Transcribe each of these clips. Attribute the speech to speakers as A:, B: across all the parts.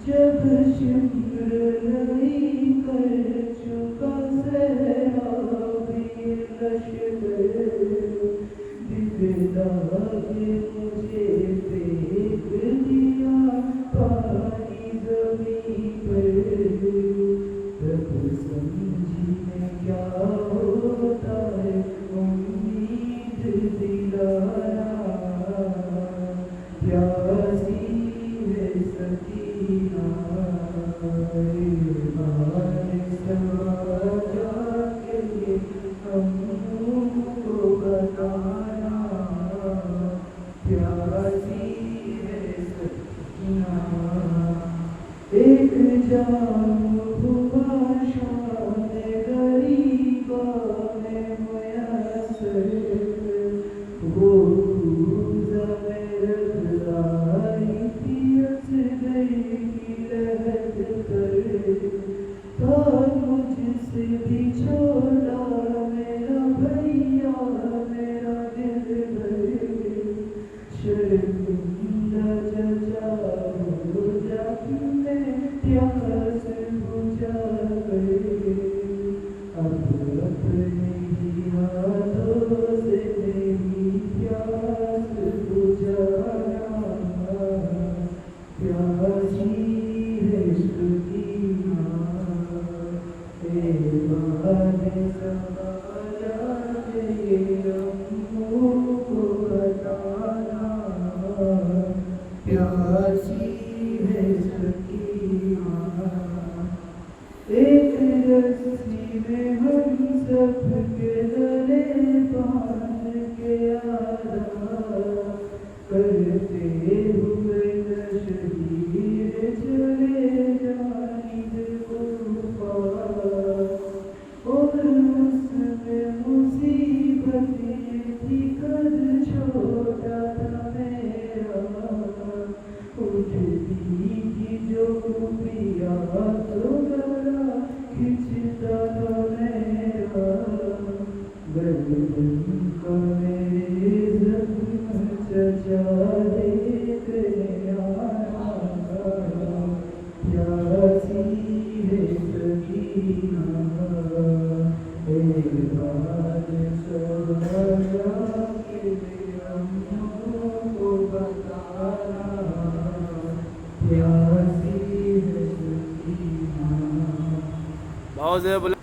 A: جب شمر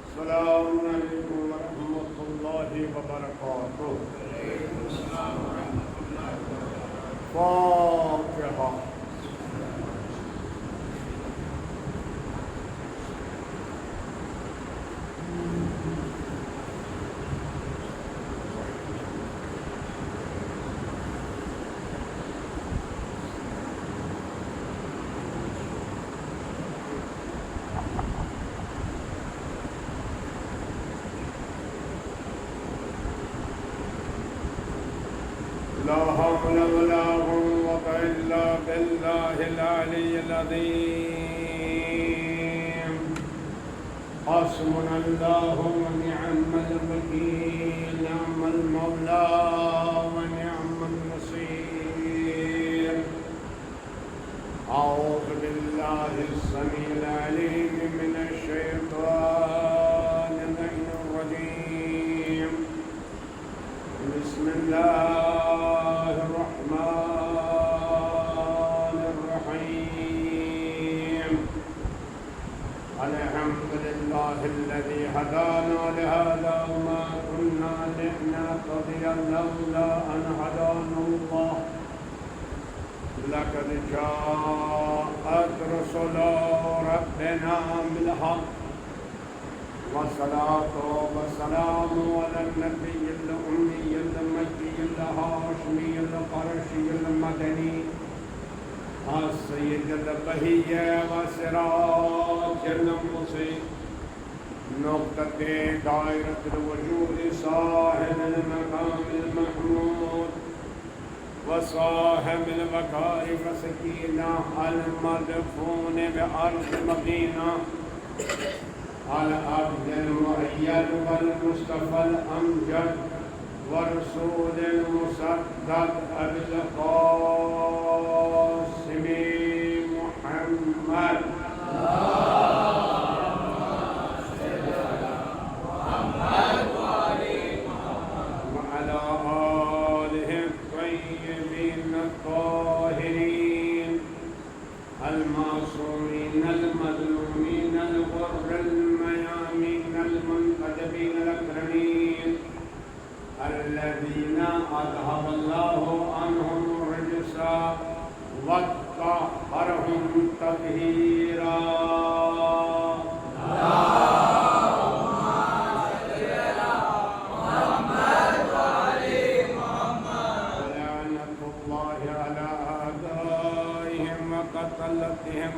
A: السلام علیکم ورحمۃ اللہ وبرکاتہ. فاتحہ. لا حول ولا قوة إلا بالله العلي العظيم. حسبنا الله ونعم الوكيل. نعم المولى ونعم النصير. أعوذ بالله السميع العليم من الشيطان الرجيم. بسم الله الرحمن الرحيم. الحمد لله الذي هدانا لهذا وما كنا لنهتدي لولا أن هدانا الله. لقد جاءت رسل ربنا بالحق. والصلاة والسلام على النبي الأمي المكي الهاشمي القرشي المدني السيد البهي وسراج المرسل. نقطة دائرة الوجود صاحب المقام المحمود وصاحب البقاء والسكينة المدفون بأرض مدينة على عبد المؤيد والمصطفى الأمجد ورسول المصدق أبي القاسم محمد. وعلى آله الطيبين الطاهرين المعصومين المظلومين الغر الميامين المنتجبين الأكرمين الذين أذهب الله عنهم الرجس وطهرهم تطهيرا.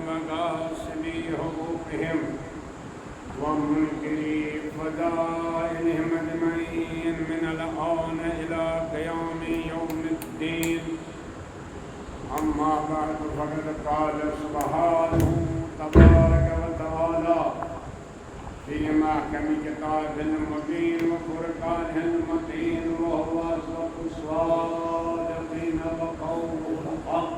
A: وغاصبي حقوقهم ومنكري فضائلهم أجمعين من الآن إلى قيام يوم الدين. أما بعد فقد قال سبحانه تبارك وتعالى في محكم كتابه المبين وفرقانه المتين وهو أصدق الصادقين وقوله الحق.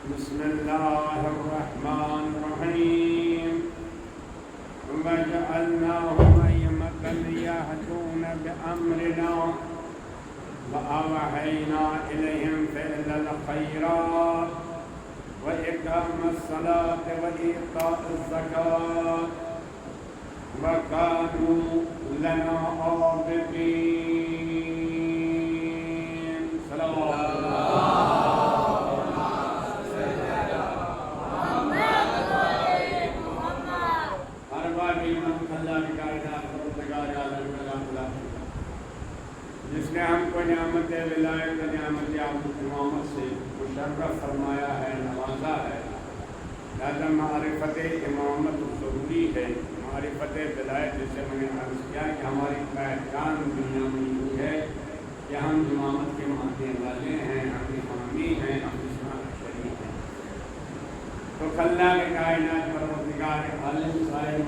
A: بسم الله الرحمن الرحيم. وجعلناهم أئمة يهدون بأمرنا وأوحينا إليهم فعل الخيرات وإقام الصلاة وإيتاء الزكاة وكانوا لنا عابدين. صلى الله عليه وسلم. جس نے ہم کو نعمت ولایت نعمت امامت سے مشرف فرمایا ہے، نوازا ہے. لہذا معرفت امامت ضروری ہے. معرفت ولایت جسے میں نے عرض کیا کہ ہماری پہچان دنیا میں یہ ہے کہ ہم امامت کے ماننے والے ہیں، ہم امامی ہیں، ہم اسلام شریف ہیں. تو خلا کے کائنات پروردگار عالم صاحب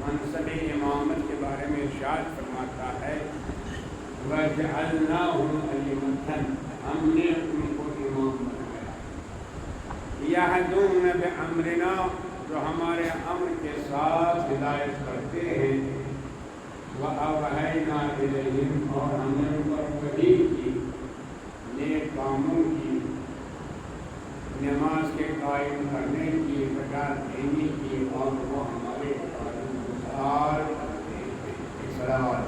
A: منصب امامت کے بارے میں ارشاد فرماتا ہے وَجَعَلْنَاهُمْ أَئِمَّةً، ہم نے ان کو امام بنایا، يَهْدُونَ بِأَمْرِنَا، جو ہمارے امر کے ساتھ ہدایت کرتے ہیں، وَأَوْحَيْنَا إِلَيْهِمْ، اور ہم نے ان پر وحی کی نیک کاموں کی، نماز کے قائم کرنے کی، زکات دینے کی، اور وہ ہمارے گزار کرتے ہیں۔ صلوات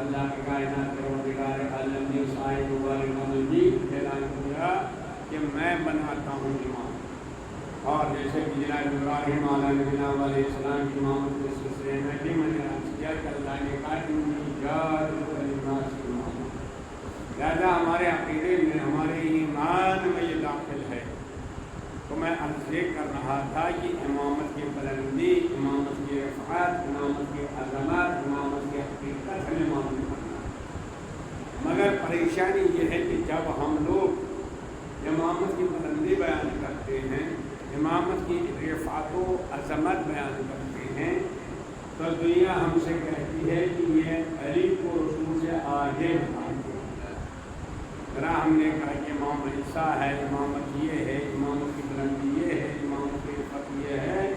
A: اللہ کی کائنات کے روزگار عالم نے سائے مبارک مجید اعلان کیا کہ میں بناتا ہوں امام، اور جیسے کہ جناب ابراہیم علیہ السلام کی امامت کے سلسلے میں بھی میں نے عرض کیا کہ اللہ نے کہا انی جاعل للناس اماما، لہذا ہمارے عقیدے میں، ہمارے ایمان میں یہ داخل ہے۔ تو میں عرض یہ کر رہا تھا کہ امامت کی بلندی، امامت کی رفعت، امامت کی عظمت، امامت کی حقیقت ہمیں معلوم کرنا ہے، مگر پریشانی یہ ہے کہ جب ہم لوگ امامت کی بلندی بیان کرتے ہیں، امامت کی رفعت و عظمت بیان کرتے ہیں، تو دنیا ہم سے کہتی ہے کہ یہ علی کو رسول سے آگے بڑھاتے ہیں۔ ذرا ہم نے کہا کہ امام عیسیٰ ہے، امامت یہ ہے، امامت کی بلندی یہ ہے، امامت کی رفعت یہ ہے،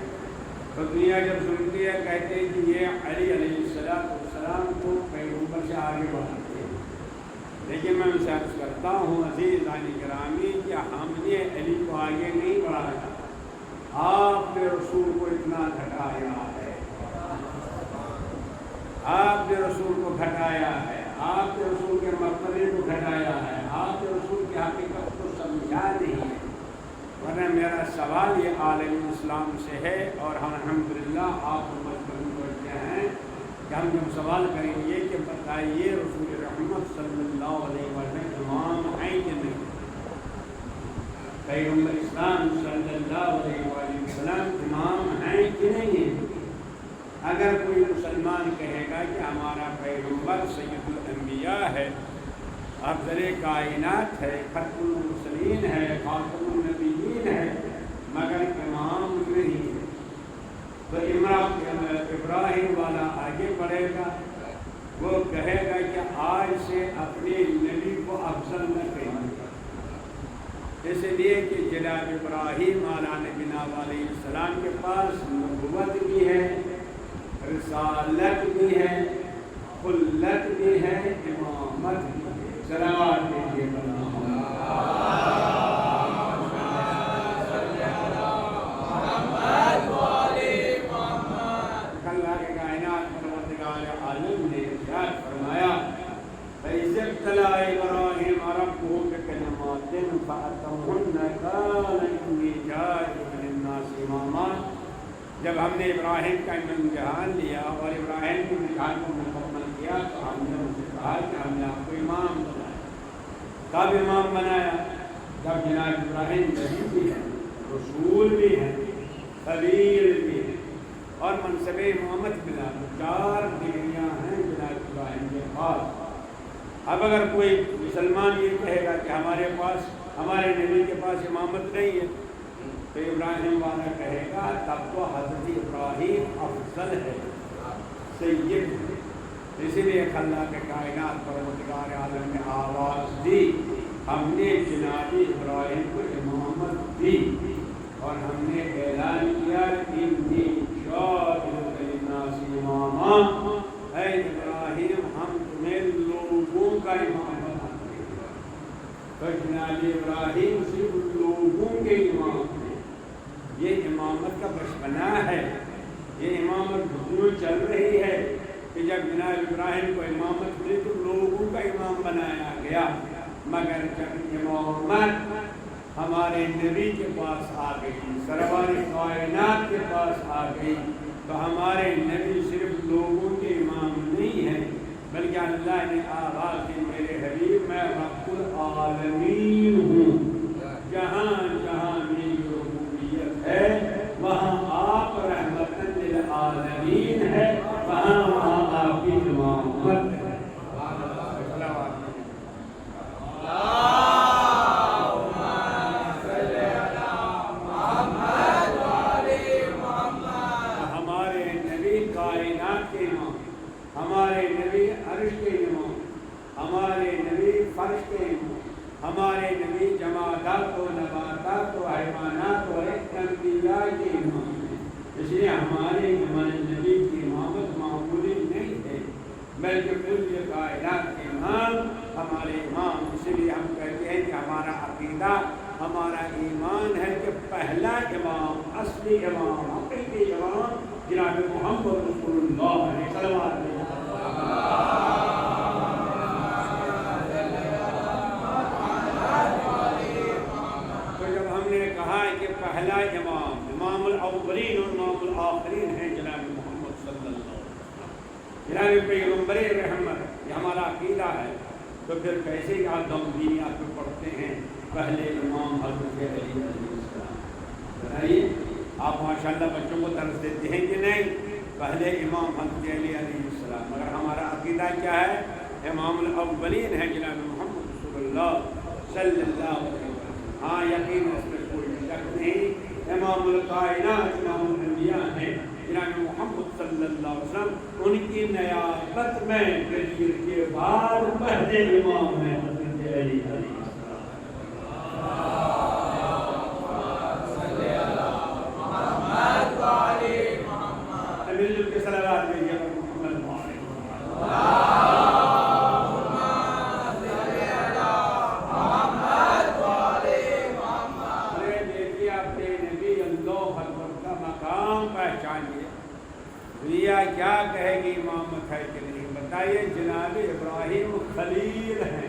A: تو دنیا جب سنتی ہے کہتے ہیں کہ یہ علی علیہ السلام کو پیغمبر سے آگے بڑھاتے ہیں۔ لیکن میں ان سے عرض کرتا ہوں عزیزان گرامی کہ ہم نے علی کو آگے نہیں بڑھایا، آپ نے رسول کو اتنا گھٹایا ہے، آپ نے رسول کو گھٹایا ہے، آپ نے رسول کے مرتبے کو گھٹایا ہے، آپ نے رسول کی حقیقت کو سمجھا نہیں ہے۔ ورنہ میرا سوال یہ عالم اسلام سے ہے، اور ہم الحمدللہ آپ کو مجبور کرتے ہیں کہ ہم جب سوال کریں گے کہ بتائیے رسول رحمت صلی اللہ علیہ وسلم امام ہیں کہ نہیں، پیغمبر اسلام صلی اللہ علیہ وسلم امام ہیں کہ نہیں ہیں؟ اگر کوئی مسلمان کہے گا کہ ہمارا پیغمبر سید الانبیاء ہے، افضل کائنات ہے، ختم المرسلین ہے، خاتم النبیین ہے، مگر امام نہیں ہے، تو ابراہیم والا آگے بڑھے گا، وہ کہے گا کہ آج سے اپنے نبی کو افضل نہ کہیں، اس لیے کہ جناب ابراہیم علیہ نبینا علیہ السلام کے پاس نبوت بھی ہے، رسالت بھی ہے، خلت بھی ہے، امامت بھی ہے۔ صلوات دیجیے اللہ کے کائنات پروردگار عالم نے ارشاد فرمایا فَإِذِ ابْتَلَىٰ إِبْرَاهِيمَ رَبُّهُ بِكَلِمَاتٍ فَأَتَمَّهُنَّ قَالَ إِنِّي جَاعِلٌ لِلنَّاسِ إِمَامًا، جب ہم نے ابراہیم کا امتحان لیا اور ابراہیم کے امتحان کو مکمل کیا تو ہم نے ان سے کہا کہ ہم نے آپ کو امام بنایا۔ کب امام بنایا؟ جب جناب ابراہیم نبی بھی ہیں، رسول بھی ہیں، خلیل بھی ہیں، اور منصب امامت ملا، 4 ڈگریاں ہیں جناب ابراہیم کے پاس۔ اب اگر کوئی مسلمان یہ کہے گا کہ ہمارے پاس، ہمارے نبی کے پاس امامت نہیں ہے، تو ابراہیم والا کہے گا تب تو حضرت ابراہیم افضل ہے، سید ہے۔ اسی لیے اللہ کے کائنات پروردگار عالم نے آواز دی، ہم نے جناب ابراہیم کو امامت دی، اور ہم نے اعلان کیا انی جاعل للناس اماما، اے ابراہیم ہم تمہیں لوگوں کا امام بناتے ہیں۔ تو جناب ابراہیم صرف لوگوں کے امام ہیں، یہ امامت کا بچپنا ہے، یہ امامت گفتگو چل رہی ہے کہ جب جناب ابراہیم کو امامت ملی تو لوگوں کا امام بنایا گیا، مگر جب امامت ہمارے نبی کے پاس آ گئی، سرور کائنات کے پاس آ گئی، تو ہمارے نبی صرف لوگوں کے امام نہیں ہیں، بلکہ اللہ نے آواز دی میرے حبیب میں رب العالمین ہوں، جہاں جہاں میری ربوبیت ہے وہاں آپ رحمت للعالمین ہے، وہاں کے ہمارے نبی جمادات و نباتات و حیوانات و انبیاء کے امام ہیں، اس لیے ہمارے نبی کی امامت معمولی نہیں ہے بلکہ کل کائنات کے امام ہمارے امام. اس لیے ہم کہتے ہیں کہ ہمارا عقیدہ ہمارا ایمان ہے کہ پہلا امام، اصلی امام، حقیقی امام جناب محمد رسول اللہ علیہ وسلم. تو جب ہم نے کہا کہ پہلا امام، امام الاولین اور امام الآخرین ہیں جناب محمد صلی اللہ علیہ وسلم، جناب پیغمبر رحمت، یہ ہمارا عقیدہ ہے، تو پھر کیسے کہ آپ دم دینی آپ پڑھتے ہیں پہلے امام حضرت علی علیہ السلام. بتائیے آپ ماشاءاللہ بچوں کو درس دیتے ہیں کہ نہیں؟ پہلے امام حضرت علی علیہ السلام. مگر ہمارا عقیدہ کیا ہے؟ امام الاولین ہے جناب محمد رسول اللہ صلی اللہ علیہ وسلم. ہاں یقین اس میں کوئی شک نہیں، امام الکائنات امام الانبیاء ہیں جناب محمد صلی اللہ علیہ وسلم. ان کی نیابت میں غدیر کے بعد پہلے امام ہیں حضرت علی علیہ السلام. مل کے صلوات بھیجیے محمد دیکھیے اپنے نبی اللہ اکبر کا مقام پہچانیے. دنیا کیا کہے گی امامت ہے کہ نہیں؟ بتائیے. جناب ابراہیم خلیل ہیں،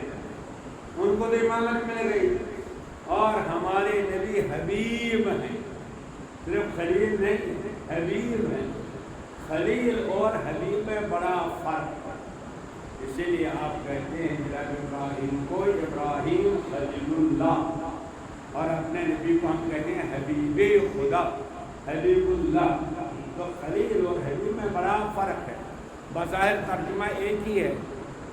A: ان کو تو امامت مل گئی، اور ہمارے نبی حبیب ہیں. صرف خلیل نہیں، حبیب ہیں. خلیل اور حبیب میں بڑا فرق ہے، اسی لیے آپ کہتے ہیں جناب ابراہیم کو ابراہیم خلیل اللہ، اور اپنے نبی کو ہم کہتے ہیں حبیب خدا، حبیب اللہ. تو خلیل اور حبیب میں بڑا فرق ہے. بظاہر ترجمہ ایک ہی ہے،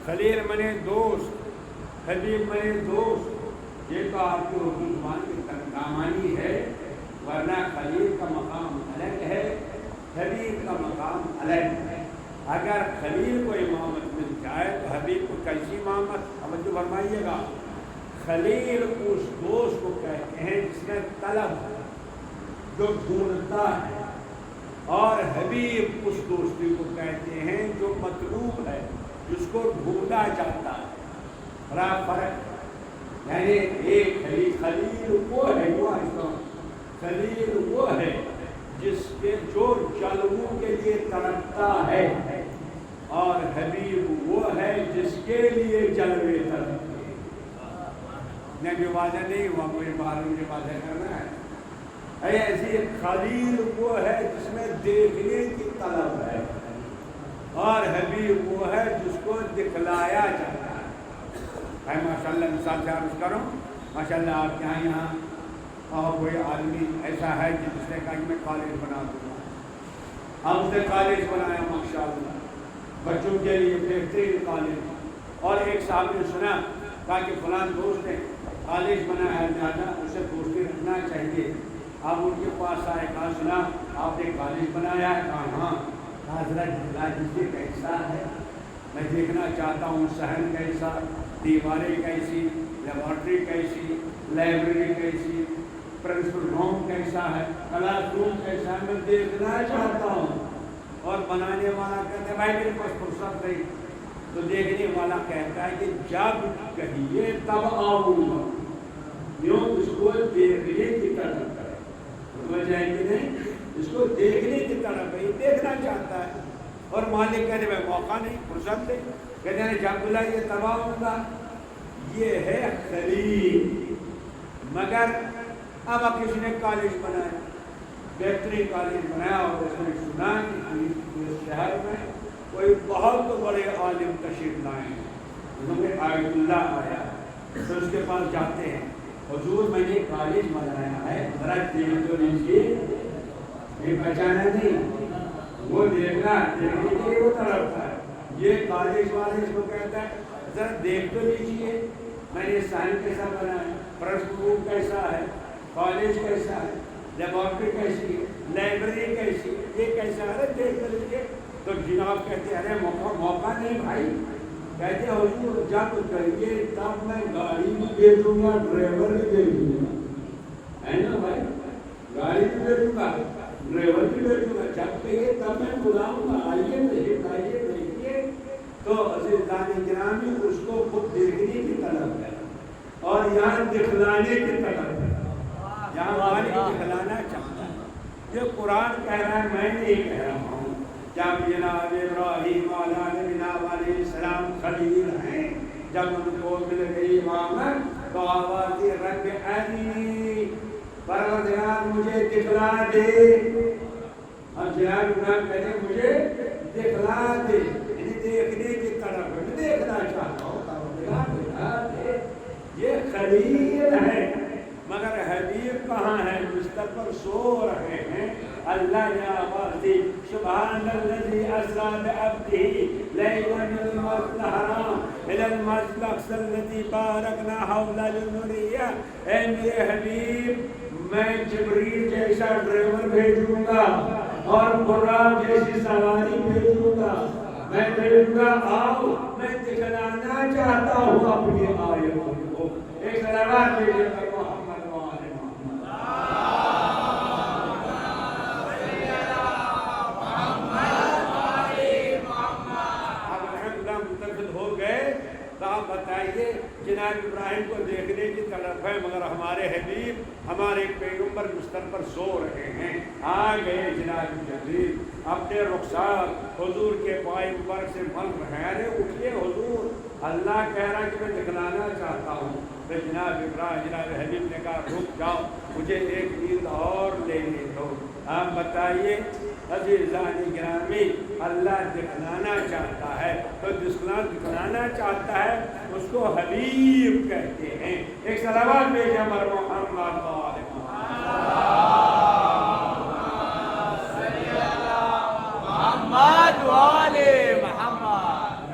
A: خلیل منے دوست، حبیب منے دوست. یہ تو آپ کی اردو زبان کی ترجمانی ہے، ورنہ خلیل کا مقام الگ ہے، حبیب کا مقام الگ ہے. اگر خلیل کو امامت مل جائے تو حبیب کو کیسی امامت؟ توجہ فرمائیے گا. خلیل اس دوست کو کہتے ہیں جس میں طلب ہے، جو ڈھونڈتا ہے، اور حبیب اس دوستی کو کہتے ہیں جو مطلوب ہے، جس کو ڈھونڈا جاتا ہے. بڑا فرق. یعنی ایک خلیل وہ ہے، خلیل وہ ہے جس کے جو جلووں کے لیے تڑپتا ہے، اور حبیب وہ ہے جس کے لیے جلوے تڑپتے ہیں. جو واضح نہیں ہوا، کوئی معلوم جو واضح کرنا ہے. ایسی خلیل وہ ہے جس میں دیکھنے کی طلب ہے، اور حبیب وہ ہے جس کو دکھلایا جاتا ہے. ماشاء اللہ مثال سے عرض کروں، ماشاء اللہ آپ کے یہاں اور کوئی آدمی ایسا ہے جس نے کہا کہ میں کالج بنا دوں گا. ہم اس نے کالج بنایا ماشاء اللہ بچوں کے لیے بہترین کالج. اور ایک صاحب نے سنا کہا کہ فلاں دوست نے کالج بنایا ہے، زیادہ اسے دوستی رکھنا چاہیے. آپ ان کے پاس آئے، کہا سنا آپ نے کالج بنایا ہے؟ کہا ہاں. حضرت دکھلا دیجیے کیسا ہے، میں دیکھنا چاہتا ہوں. صحن کیسا، دیواریں کیسی، لیبارٹری کیسی، لائبریری کیسی، پرنسپل روم کیسا ہے، کلاس روم کیسا ہے، میں دیکھنا چاہتا ہوں. اور بنانے والا کہتا ہے بھائی میرے پاس فرصت نہیں. تو دیکھنے والا کہتا ہے کہ جب کہیے تب آؤں گا. یوں اس کو دیکھنے کی طرف کرے، سمجھ جائیں گے نہیں؟ اس کو دیکھنے کی طرف ہے، دیکھنا چاہتا ہے. اور مالک کہتے میں موقع نہیں، فرصت نہیں. کہتے ہیں جب بلائیے تب آؤں گا. یہ ہے خلیل. مگر اب کسی نے کالج بنایا، بہترین کالج بنایا، اور اس نے سنا کہ شہر میں کوئی بہت بڑے عالم تشریف لائے ہیں، انہوں نے آیت اللہ آیا. تو اس کے پاس جاتے ہیں، حضور میں نے کالج بنایا ہے، ذرا دیکھ تو لیجیے. یہ پہچانا نہیں، وہ دیکھنا دیکھنے کے لیے وہ طرفتا ہے. یہ کالج والے اس کو کہتا ہے ذرا دیکھ تو لیجیے میں نے سائن کیسا بنایا، پرنسپل روم کیسا ہے، کالج کیسا ہے، لیبارٹری کیسی ہے، لائبریری کیسی ہے، یہ کیسا ہے، دیکھ تو لیجیے. تو جناب کہتے ہیں ارے موقع نہیں بھائی، کہتے حضور جب کہیے تب میں گاڑی بھی دے دوں گا ڈرائیور بھی دے دوں گا، ہے نا بھائی، گاڑی بھی دے دوں گا ڈرائیور بھی دے دوں گا، جب کہیے تب میں بلاؤں گا، آئیے دیکھیے تو عزیزان گرامی اس کو خود دیکھنے کی طلب ہے اور یہاں دکھلانے کی طلب ہے، یہاں مالک دکھلانا چاہتا ہے۔ یہ قرآن کہہ رہا ہے، میں نہیں کہہ رہا ہوں۔ جب جناب ابراہیم علیہ السلام خلیل ہیں، جب ان کو مل گئی امامت تو آواز دی رب ارنی، پروردگار مجھے دکھلا دے۔ اب جناب ابراہیم کہتے ہیں مجھے دکھلا دے، یعنی دیکھنے کی طرف میں دیکھنا چاہتا ہوں، پروردگار دکھلا دے۔ یہ خلیل ہے مگر حبیب کہاں ہے؟ بستر پر سو رہے ہیں۔ اللہ نے آواز دی سبحان الذی اسریٰ بعبدہ لیلا من المسجد الحرام الی المسجد الاقصی الذی بارکنا حولہ لنریہ۔ اے میرے حبیب، میں جبریل جیسا ڈرائیور بھیجوں گا اور براق جیسی سواری بھیجوں گا، میں بھیجوں گا، آؤ میں دکھلانا چاہتا ہوں اپنی آیتوں کو۔ ایک صلوات بھیجے پر محمد تو آپ بتائیے جناب ابراہیم کو دیکھنے کی طرف ہے مگر ہمارے حبیب ہمارے پیغمبر بستر پر سو رہے ہیں۔ آ گئے جناب جبریل اپنے رخسار حضور کے پائے مبارک سے مل رہے ہیں، ارے اٹھیے حضور، اللہ کہہ رہا کہ میں دکھلانا چاہتا ہوں۔ تو جناب ابراہیم جناب حبیب نے کہا رک جاؤ، مجھے ایک نیند اور لینے دو۔ آپ بتائیے عزیزان گرامی، اللہ دکھلانا چاہتا ہے تو دکھلانا چاہتا ہے، اس کو حبیب کہتے ہیں۔ ایک صلوات بھیجے ہمارے محمد محمد۔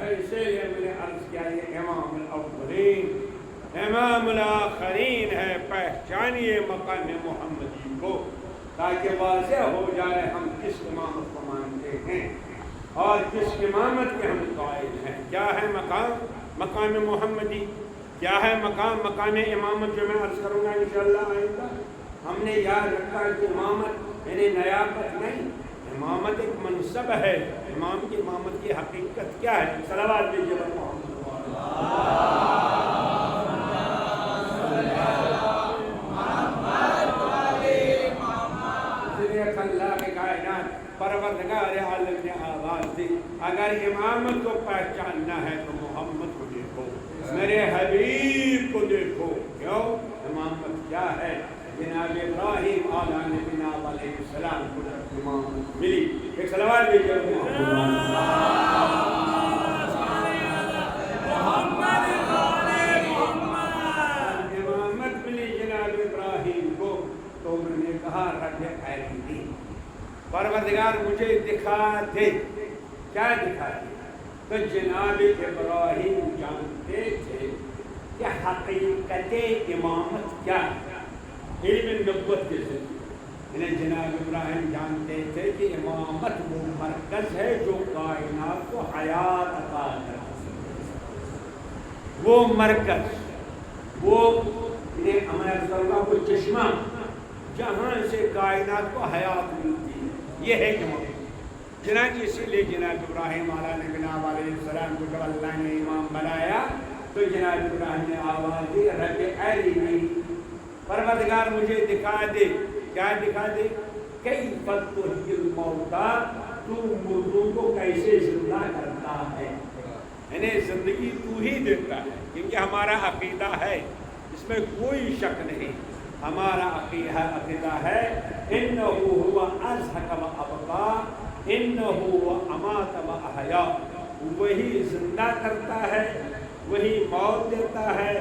A: ایسے لیے میں نے عرض کیا یہ امام الاولین امام الاخرین ہے، پہچانیے مقام محمدی کو تاکہ واضح ہو جائے ہم کس امامت کو مانتے ہیں اور کس امامت کے ہم قائل ہیں۔ کیا ہے مقام محمدی، کیا ہے مقام امامت، جو میں عرض کروں گا انشاءاللہ آئندہ۔ ہم نے یاد رکھا کہ امامت یعنی نیابت نہیں، امامت ایک منصب ہے۔ امام کی امامت کی حقیقت کیا ہے؟ صلوات دیجیے محمد۔ اللہ کے کائنات پروردگار عالم نے آواز دی، اگر امامت کو پہچاننا ہے تو محمد کو دیکھو، میرے حبیب کو دیکھو۔ کیوں؟ امامت کیا ہے؟ جناب ابراہیم علیہ السلام کو امامت ملی۔ ایک صلوات دیجیے امامت ملی جناب ابراہیم کو، تو انہوں نے کہا رب ارنی، پروردگار مجھے دکھا دے۔ کیا دکھا دے؟ تو جناب ابراہیم جانتے تھے کہ حقیقت امامت کیا ہے، علم نبوت کے ذریعے۔ یعنی جناب ابراہیم جانتے تھے کہ امامت وہ مرکز ہے جو کائنات کو حیات عطا کرتا ہے، وہ مرکز، وہ وہ چشمہ جہاں سے کائنات کو حیات ملتی ہے، یہ ہے امامت۔ جناب اسی لیے جناب ابراہیم علیہ السلام کو جب اللہ نے امام بنایا تو جناب ابراہیم نے آواز دی رب ارنی، پروردگار مجھے دکھا دے۔ کیا دکھا دے؟ کیف تحیی الموتیٰ، تو مردوں کو کیسے زندہ کرتا ہے، یعنی زندگی تو ہی دیتا ہے۔ کیونکہ ہمارا عقیدہ ہے، اس میں کوئی شک نہیں، ہمارا عقیدہ ہے انہ هو اضحک و ابقا، انہ هو امات و احیا، وہی زندہ کرتا ہے، وہی موت دیتا ہے،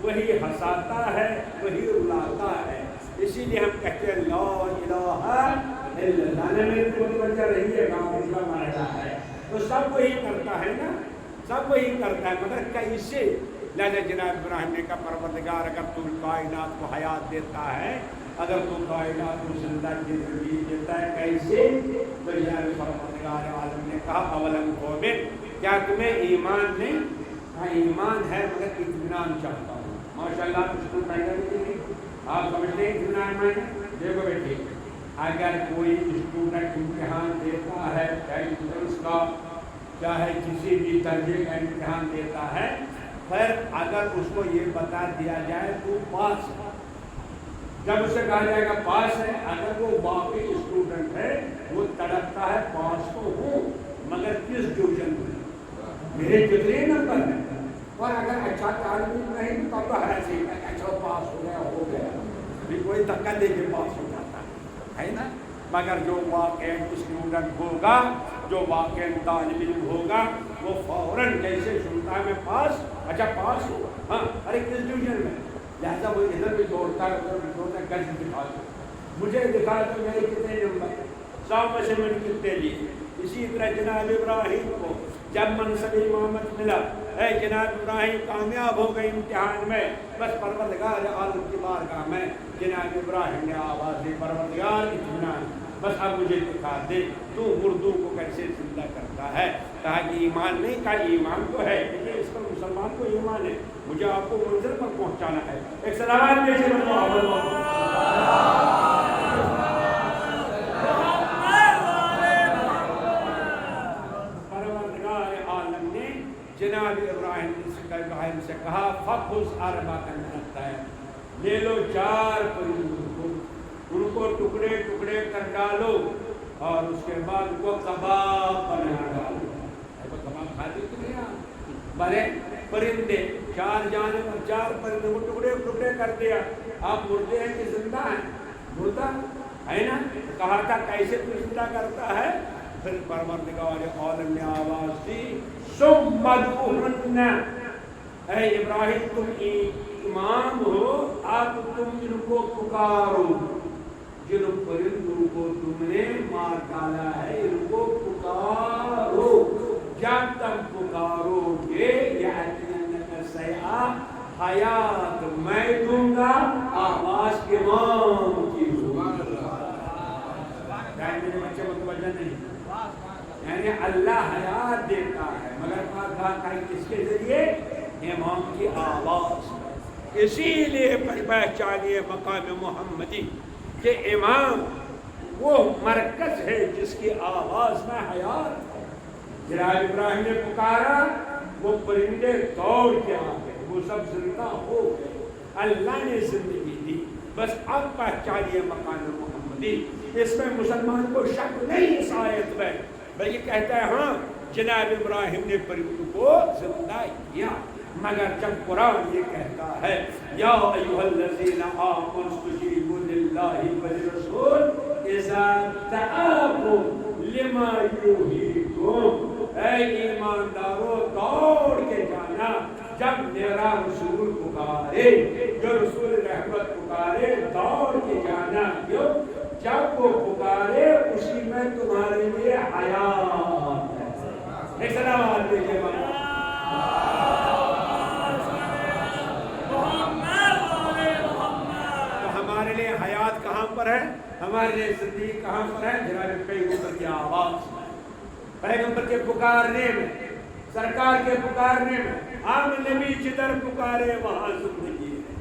A: وہی ہنساتا ہے، وہی رلاتا ہے۔ اسی لیے ہم کہتے ہیں لا الہ الا اللہ۔ میرے کو متوجہ رہی ہے، گاؤں کا معاہدہ ہے تو سب وہی کرتا ہے نا، سب وہی کرتا ہے، مگر کیسے؟ لہذا جناب ابراہیم نے کہا پروردگار اگر تو کائنات کو حیات دیتا ہے، اگر تو کائنات کو زندہ زندگی دیتا ہے، کیسے؟ تو جناب پروردگار عالم نے کہا اولم تؤمن، کیا تمہیں ایمان نہیں؟ ہاں ایمان ہے مگر اطمینان چاہتا ہوں. ماشاءاللہ کچھ نہیں آپ سمجھتے ہیں اطمینان میں. دیکھو بیٹے اگر کوئی اسٹوڈنٹ امتحان دیتا ہے چاہے انٹرنس کا چاہے کسی بھی درجے کا امتحان دیتا ہے پھر اگر اس کو یہ بتا دیا جائے تو پاس ہے. جب اسے کہا جائے گا پاس ہے اگر وہ باقی اسٹوڈنٹ ہے وہ تڑپتا ہے پاس تو ہوں مگر کس ڈویژن میں میرے کتنے نمبر ہیں. اور اگر اچھا تعلیم نہیں تو تب تو ایسے ہی اچھا پاس ہو گیا بھی کوئی دھکا دے کے پاس ہو جاتا ہے نا. مگر جو واقعی اسٹوڈنٹ ہوگا جو واقعی طالب علم ہوگا وہ فوراً جیسے سنتا ہے میں پاس اچھا پاس ہوں ہاں ارے کس ڈویژن میں لہٰذا وہ ادھر بھی دوڑتا ہے ادھر بھی دوڑتا ہے. گز دکھا دو مجھے دکھا دو میرے کتنے نمبر 100 میں سے میں نے کتنے لیے. اسی طرح جناب ابراہیم کو جب منصب امامت ملا اے جناب ابراہیم کامیاب ہو گئے امتحان میں بس پروردگار عالم کی بارگاہ میں جناب ابراہیم نے آواز دی پروردگار اطمینان بس اب مجھے دکھا دے تو مردوں کو کیسے زندہ کرتا ہے. کہا کہ ایمان نہیں کہا ایمان تو ہے لیکن اس پر مسلمان کو ایمان ہے مجھے آپ کو منزل پر پہنچانا ہے. ایک سلام پیش جناب ابراہیم سے کہا فخذ اربعۃ من الطیر لے لو 4 پرندوں کو ان کو ٹکڑے ٹکڑے کر ڈالو اور اس کے بعد ان کو کباب بنا ڈالو. کباب کھاتے تو نہیں آپ بڑے پرندے 4 جانب 4 پرندوں کو ٹکڑے ٹکڑے کر دیا. آپ مردے ہیں کہ زندہ ہیں مردہ ہے نا. کہا تھا کیسے تو زندہ کرتا ہے. پھر پروردگار عالم نے آواز دی ثم ادعوهن اے ابراہیم تم امام ہو اب تم ان کو پکارو جن پرندوں کو تم نے مار ڈالا ہے ان کو پکارو. جب تم پکارو گے یأتینک سیئا حیات میں دوں گا آواز امام کی ہوگا. میرے بچے متوجہ نہیں یعنی اللہ حیات دیتا ہے مگر کہا کس کے ذریعے امام کی آواز. اسی لیے پہچانیے مقام محمدی کہ امام وہ مرکز ہے جس کی آواز میں حیات ہے. جناب ابراہیم نے پکارا وہ پرندے دوڑ کے آ گئے وہ سب زندہ ہو گئے اللہ نے زندگی دی. بس اب پہچانیے مقام محمدی. اس میں مسلمان کو شک نہیں اس آیت میں بلکہ کہتا ہے ہاں جناب ابراہیم نے پرندوں کو زندہ کیا. مگر جب قرآن یہ کہتا ہے یا ایھا الذین آمنوا استجیبوا للہ وللرسول اذا دعاکم لما یحییکم اے ایماندارو دوڑ کے جانا جب میرا رسول پکارے جو رسول رحمت پکارے دوڑ کے جانا. کیوں جب وہ پکارے اسی میں تمہارے لیے حیات ہے. ایک سلام دیجیے تو ہمارے لیے حیات کہاں پر ہے ہمارے لیے زندگی کہاں پر ہے. جناب پیغمبر کی آواز پیغمبر کے پکارنے میں سرکار کے پکارنے میں. ہم نبی جدھر پکارے وہاں زندگی ہے.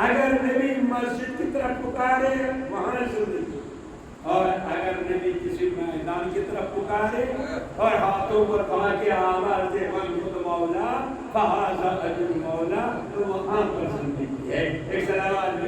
A: اگر نبی مسجد کی طرف پکارے وہاں زندگی اور اگر نبی کسی میدان کی طرف پکارے اور ہاتھوں پر کہا کہ آواز دے مولا فہذا اجر مولا تو وہاں پر زندگی ہے. ایک سلام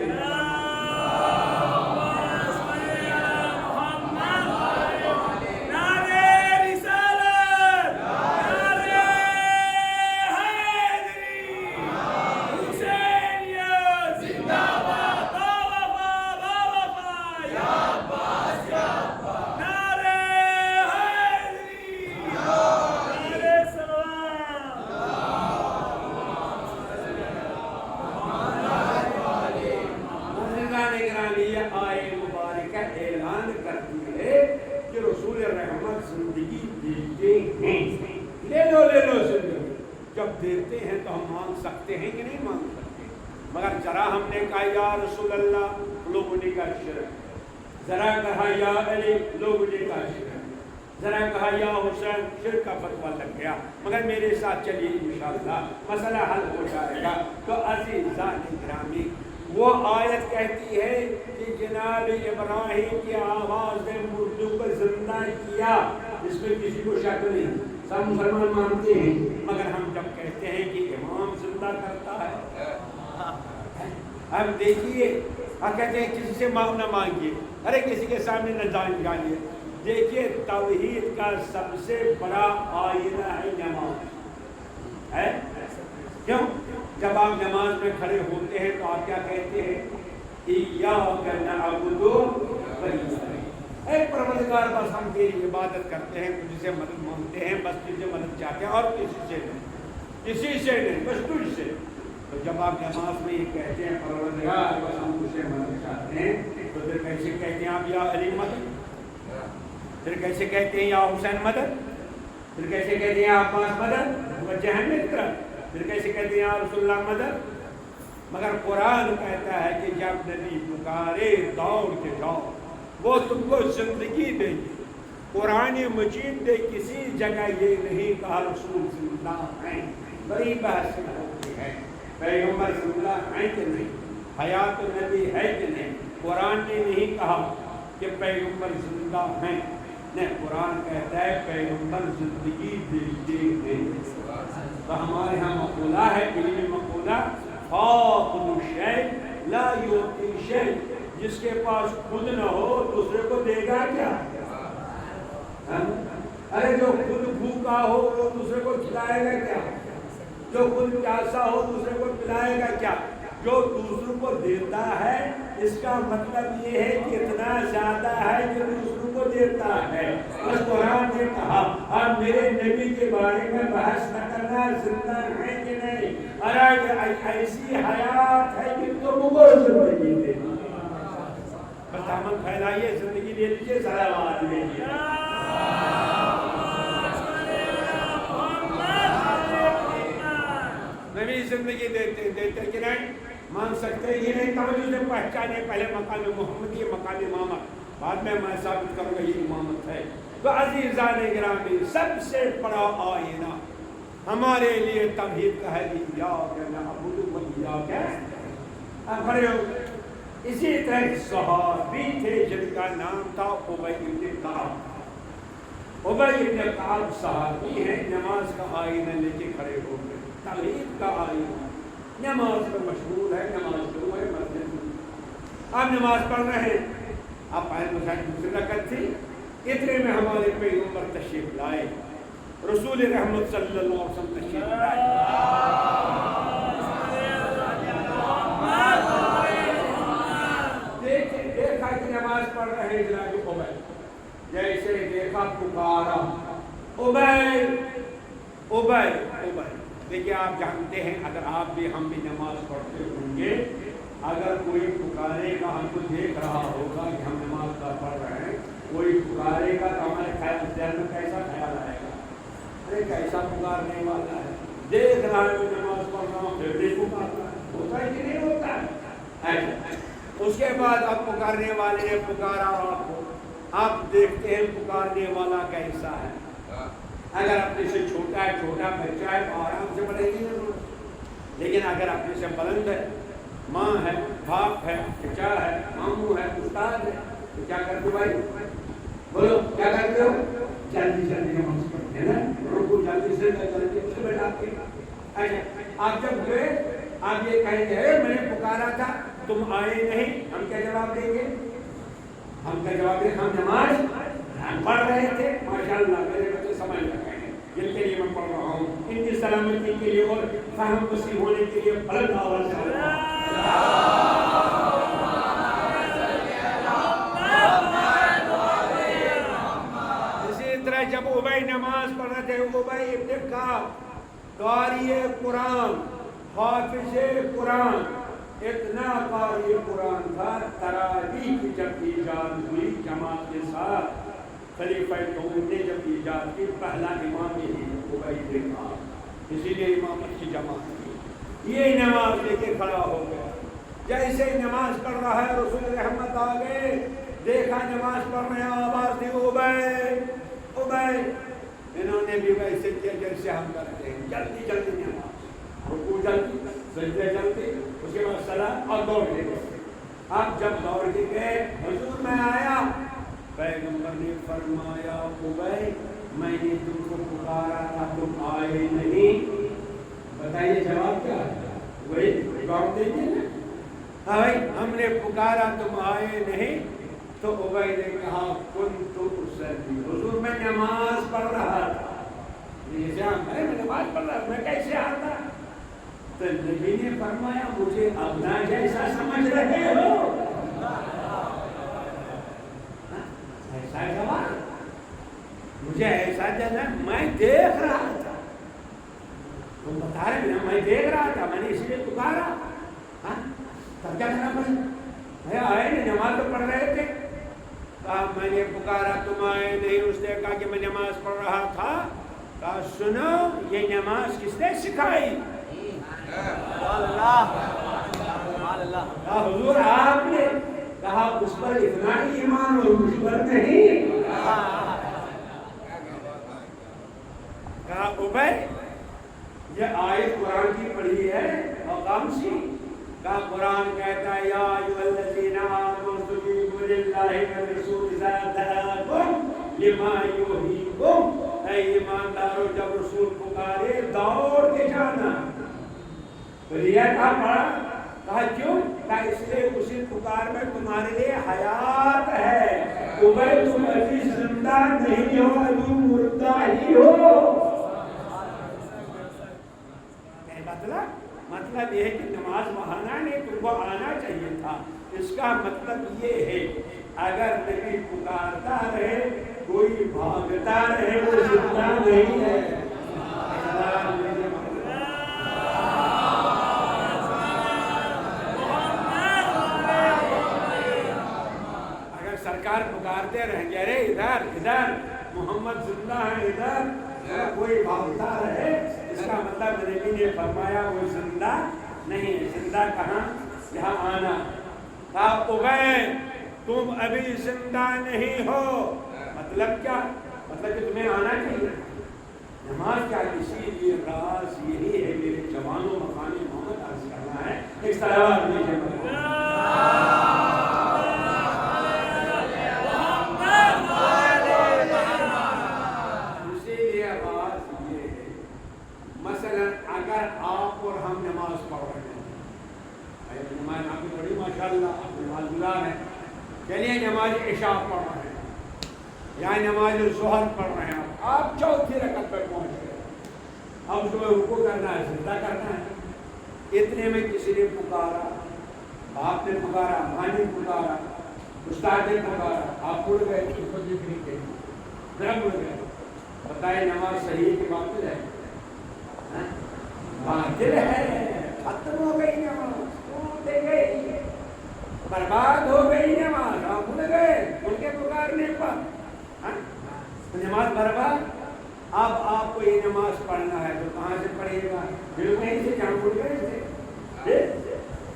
A: دیتے ہیں تو ہم مانگ سکتے ہیں کہ نہیں مانگ سکتے. مگر ذرا ہم نے کہا یا رسول اللہ لوگوں نے کہا شرک. ذرا کہا یا علی لوگوں نے کہا شرک. ذرا کہا یا حسین شرک کا فتویٰ لگ گیا، مگر میرے ساتھ چلیے انشاءاللہ مسئلہ حل ہو جائے گا۔ تو عزیزان گرامی وہ آیت کہتی ہے کہ جناب ابراہیم کی آواز نے مردوں کو زندہ کیا، اس میں کسی کو شک نہیں، سب مسلمان مانتے ہیں، مگر ہم جب کہتے ہیں کہ امام زندہ کرتا ہے، اب دیکھیے آپ کہتے ہیں کسی سے معاف نہ مانگیے، ارے کسی کے سامنے نہ جانیے، دیکھیے توحید کا سب سے بڑا آئینہ ہے نماز ہے، کیوں؟ جب آپ نماز میں کھڑے ہوتے ہیں تو آپ کیا کہتے ہیں؟ ایاک نعبد و ایاک، اے پروردگار بس ہم تیری عبادت کرتے ہیں، تجھ سے مدد مانگتے ہیں، بس تجھ سے مدد چاہتے ہیں اور کسی سے نہیں بس تجھ سے۔ تو جب آپ نماز میں یہ کہتے ہیں پروردگار بس ہم تجھ سے مدد چاہتے ہیں، تو پھر کیسے کہتے ہیں آپ یا علی مدد؟ پھر کیسے کہتے ہیں یا حسین مدد؟ پھر کیسے کہتے ہیں عباس مدد؟ وجہ ہے میری طرف، پھر کیسے کہتے ہیں یا رسول اللہ مدد؟ مگر قرآن کہتا ہے کہ جب نبی پکارے دوڑ کے جاؤ، وہ تم کو زندگی دے گی۔ قرآن مجید نے کسی جگہ یہ نہیں کہا رسول زندہ ہیں، بڑی بحث ہوتی ہے پیغمبر زندہ ہیں کہ نہیں، حیات نبی ہے کہ نہیں۔ قرآن نے نہیں کہا کہ پیغمبر زندہ ہیں، نہیں، قرآن کہتا ہے پیغمبر زندگی دیتے ہیں۔ تو ہمارے ہاں مقولہ ہے، علمی مقولہ، فاقد الشیء لا یعطی شیء، جس کے پاس خود نہ ہو دوسرے کو دے گا کیا؟ ارے جو خود بھوکا ہو وہ دوسرے کو کھلائے گا کیا؟ جو خود پیاسا ہو دوسرے کو پلائے گا کیا؟ جو دوسروں کو دیتا ہے اس کا مطلب یہ ہے کہ اتنا زیادہ ہے کہ دوسروں کو دیتا ہے۔ بس قرآن نے کہا آپ میرے نبی کے بارے میں بحث نہ کرنا، زندہ ہے کہ نہیں، ارے ایسی حیات ہے کہ تم کو زندگی دے دی۔ بس دامن پھیلائیے، زندگی دے دیجیے، سلامات لیجیے۔ نبی زندگی دیتے کہ نہیں، مان سکتے یہ نہیں، توجہ سے پہچانے، پہلے مقام محمد یہ مقام امامت، بعد میں ثابت کروں گا یہ امامت ہے۔ تو عزیزان گرامی سب سے بڑا آئینہ ہمارے لیے توحید کا ہے، ایاک نعبد و ایاک نستعین۔ کھڑے ہو۔ اسی طرح صحابی تھے جن کا نام تھا ابی بن کعب۔ ابی بن کعب صحابی ہیں، نماز کا آئینہ لے کے کھڑے ہو گئے، توحید کا آئینہ، نماز پر مشہور ہے، نماز جو ہے مسجد میں آپ نماز پڑھ رہے ہیں، آپ پہلے مشاہد دوسری رکعت تھی، اتنے میں ہمارے پیغمبر تشریف لائے، رسول رحمت صلی اللہ علیہ وسلم تشریف لائے۔ دیکھا کہ نماز پڑھ رہے ہیں جناب ابی، جیسے دیکھا پکارا ابی ابی۔ دیکھیے آپ جانتے ہیں اگر آپ بھی ہم بھی نماز پڑھتے ہوں گے، اگر کوئی پکارے گا ہم کو دیکھ رہا ہوگا کہ ہم نماز پڑھ رہے ہیں، کوئی پکارے گا تو ہمارے خیال میں کیسا خیال آئے گا؟ ارے کیسا پکارنے والا ہے، دیکھ رہا ہے میں نماز پڑھ رہا ہوں پھر بھی پکار رہا ہے، ہوتا ہے کہ نہیں ہوتا ہے؟ اس کے بعد اب پکارنے والے نے پکارا آپ کو، آپ دیکھتے ہیں پکارنے والا کیسا ہے۔ اگر اپنے سے چھوٹا ہے، چھوٹا بچہ ہے تو آرام سے پڑھے گی ضرور، لیکن اگر اپنے سے بلند ہے، ماں ہے، باپ ہے، چچا ہے، ماموں ہے، استاد ہے، تو کیا کرتے ہو بھائی؟ بولو کیا کرتے ہو؟ جلدی جلدی نماز پڑھتے ہیں نا، رکو جلدی سے جلدی سے بیٹھاتے ہیں۔ اچھا آپ جب گئے آپ یہ کہیں گے میں نے پکارا تھا تم آئے نہیں، ہم کیا جواب دیں گے؟ ہم کیا جواب دیں گے؟ ہم نماز پڑھ رہے تھے، ماشاءاللہ میرے بچے سمجھ لگے ہیں، جن کے لیے میں پڑھ رہا ہوں، ان کی سلامتی کے لیے اور فہم وسیع ہونے کے لیے بلند آواز سے اسی طرح جب ابی نماز پڑھ رہے تھے، ابی ابن کعب قاری قرآن، حافظ قرآن، اتنا قاری قرآن تھا، تراویح کی جب ایجاد ہوئی جماعت کے ساتھ، خلیفہ دوم نے جب ایجاد کی، پہلا امام یہی ابی بن کعب، اسی لیے امامت کی جماعت کی، یہ نماز لے کے کھڑا ہو گیا۔ جیسے نماز پڑھ رہا ہے رسول رحمت آ گئے، دیکھا نماز پڑھ رہے ہیں، آواز دی ابی ابے انہوں نے بھی ویسے کیا جیسے ہم کرتے ہیں، جلدی جلدی نماز، رکوع جلدی، سجدے جلدی، اس کے بعد سلام اور دوڑ کے گئے۔ اب جب دوڑ کے گئے حضور میں آیا، پیغمبر نے فرمایا ابے میں نے تم کو پکارا تھا تم آئے نہیں، بتائیے جواب کیا ہے؟ وہی جواب دیجیے نا، بھائی ہم نے پکارا تم آئے نہیں، تو ابے نے کہا کنت اصلی، حضور میں نماز پڑھ رہا تھا، میں نماز پڑھ رہا تھا، میں کیسے آتا؟ تو نبی نے فرمایا مجھے اپنا جیسا سمجھ رہے ہو؟ ایسا جواب، مجھے ایسا جانا، میں دیکھ رہا تھا، تم بتا رہے ہیں میں دیکھ رہا تھا، میں نے اس لیے پکارا، تب کیا کرنا پڑے؟ آئے نہیں، نماز تو پڑھ رہے تھے، کہا میں نے پکارا تم آئے نہیں، اس نے کہا کہ میں نماز پڑھ رہا تھا، کہا سنو یہ نماز کس نے سکھائی؟ کہا حضور آپ نے، کہا اس پر اتنا ہی ایمان اور مجھ پر نہیں، کہا ابے یہ آیت قرآن کی پڑھی ہے مقام سی، کہا قرآن کہتا ہے یا ایھا الذین آمنوا استجیبوا للہ والرسول اذا دعاکم لما یحییکم، اے ایماندارو جب رسول پکارے دوڑ کے جانا، تو یہ کہا پڑھا، کہا کیوں؟ کہا اس لیے اسی پکار میں تمہارے لیے حیات ہے، ابے تم ابھی زندہ نہیں ہو، ابھی مردہ ہی ہو۔ مطلب یہ ہے کہ نماز وہاں نہیں، تم کو آنا چاہیے تھا، اس کا مطلب یہ ہے اگر نبی پکارتا رہے کوئی بھاگتا رہے وہ زندہ نہیں ہے۔ اگر سرکار پکارتے رہیں گے ارے ادھر ادھر محمد زندہ ہے ادھر، کوئی بھاگتا رہے، اس کا مطلب نبی نے فرمایا وہ زندہ نہیں ہے۔ زندہ کہاں؟ یہاں آنا، کہا ابے تم ابھی زندہ نہیں ہو، مطلب کیا؟ مطلب کہ تمہیں آنا چاہیے نماز کیا؟ اسی لیے راز یہی ہے میرے جوانوں مقام محمد عرض کرنا ہے، اس طرح اگر آپ اور ہم نماز پڑھ رہے ہیں، نماز آپ کی بڑی ماشاءاللہ آپ نماز گزار ہیں، چلیے نماز عشاء پڑھ رہے ہیں یا نماز ظہر پڑھ رہے ہیں، آپ چوتھی رکعت پہ پہنچ گئے، اب صبح رکوع کرنا ہے، سجدہ کرنا ہے، اتنے میں کسی نے پکارا، آپ نے پکارا، ماں نے پکارا، استاد نے پکارا، آپ اڑ گئے، مڑ گئے، بتائیں نماز صحیح کی باطل ہے؟ باطل ہے، ختم ہو گئی نماز، ٹوٹ گئی، برباد ہو گئی نماز، آپ بھول گئے ان کے پکارنے پر، نماز برباد۔ اب آپ کو یہ نماز پڑھنا ہے تو کہاں سے پڑھیے گا؟ پھر کہیں سے جہاں بھول گئے تھے،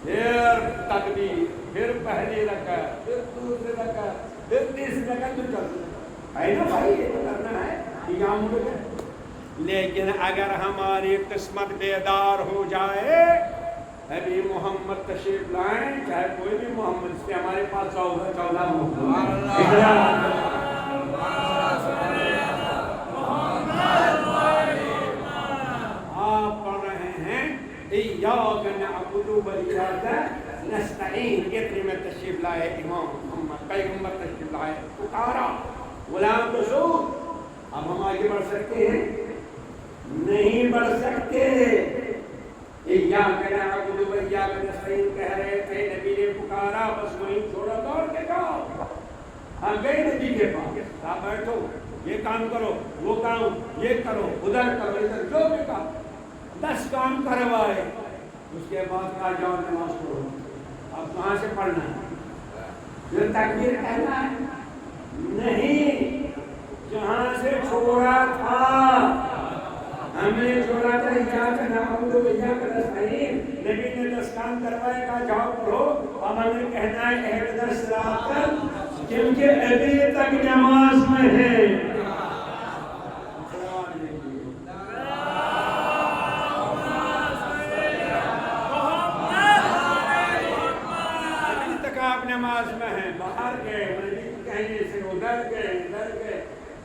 A: پھر تکبیر، پھر پہلی رکعت، پھر دوسری رکعت، پھر تیسری رکعت، تو چلتا ہے نا بھائی، یہ تو کرنا ہے، یہاں بھول گئے۔ لیکن اگر ہماری قسمت بیدار ہو جائے، ابھی محمد تشریف لائیں، چاہے کوئی بھی محمد، اس کے ہمارے پاس 14 محمد، آپ پڑھ رہے ہیں ایاک نعبد و ایاک نستعین، اتنے میں تشریف لائے امام محمد، پیغمبر تشریف لائے، پکارا غلام رسول۔ اب ہم آگے بڑھ سکتے ہیں؟ نہیں بڑھ سکتے۔ ایاک نعبد و ایاک نستعین کہہ رہے تھے، نبی نے پکارا، بس وہیں چھوڑا، دوڑ کے جاؤ۔ ہم گئے نبی کے پاس، آپ بیٹھو، یہ کام کرو، وہ کام یہ کرو، ادھر کرو، ادھر، جو بھی کام 10 کام کروائے، اس کے بعد کہا جاؤ نماز پڑھو۔ اب کہاں سے پڑھنا ہے؟ پھر تکبیر کہنا ہے؟ نہیں، جہاں سے چھوڑا تھا، ہم نے چھوڑا تھا ایاک نعبد و ایاک نستعین، نبی نے 10 کام کروائے، کہا جاؤ پڑھو، اب ہمیں کہنا ہے اہدنا الصراط، کیونکہ ابھی تک نماز میں ہے۔ نماز میں ہیں، باہر گئے، کہیں سے ادھر گئے،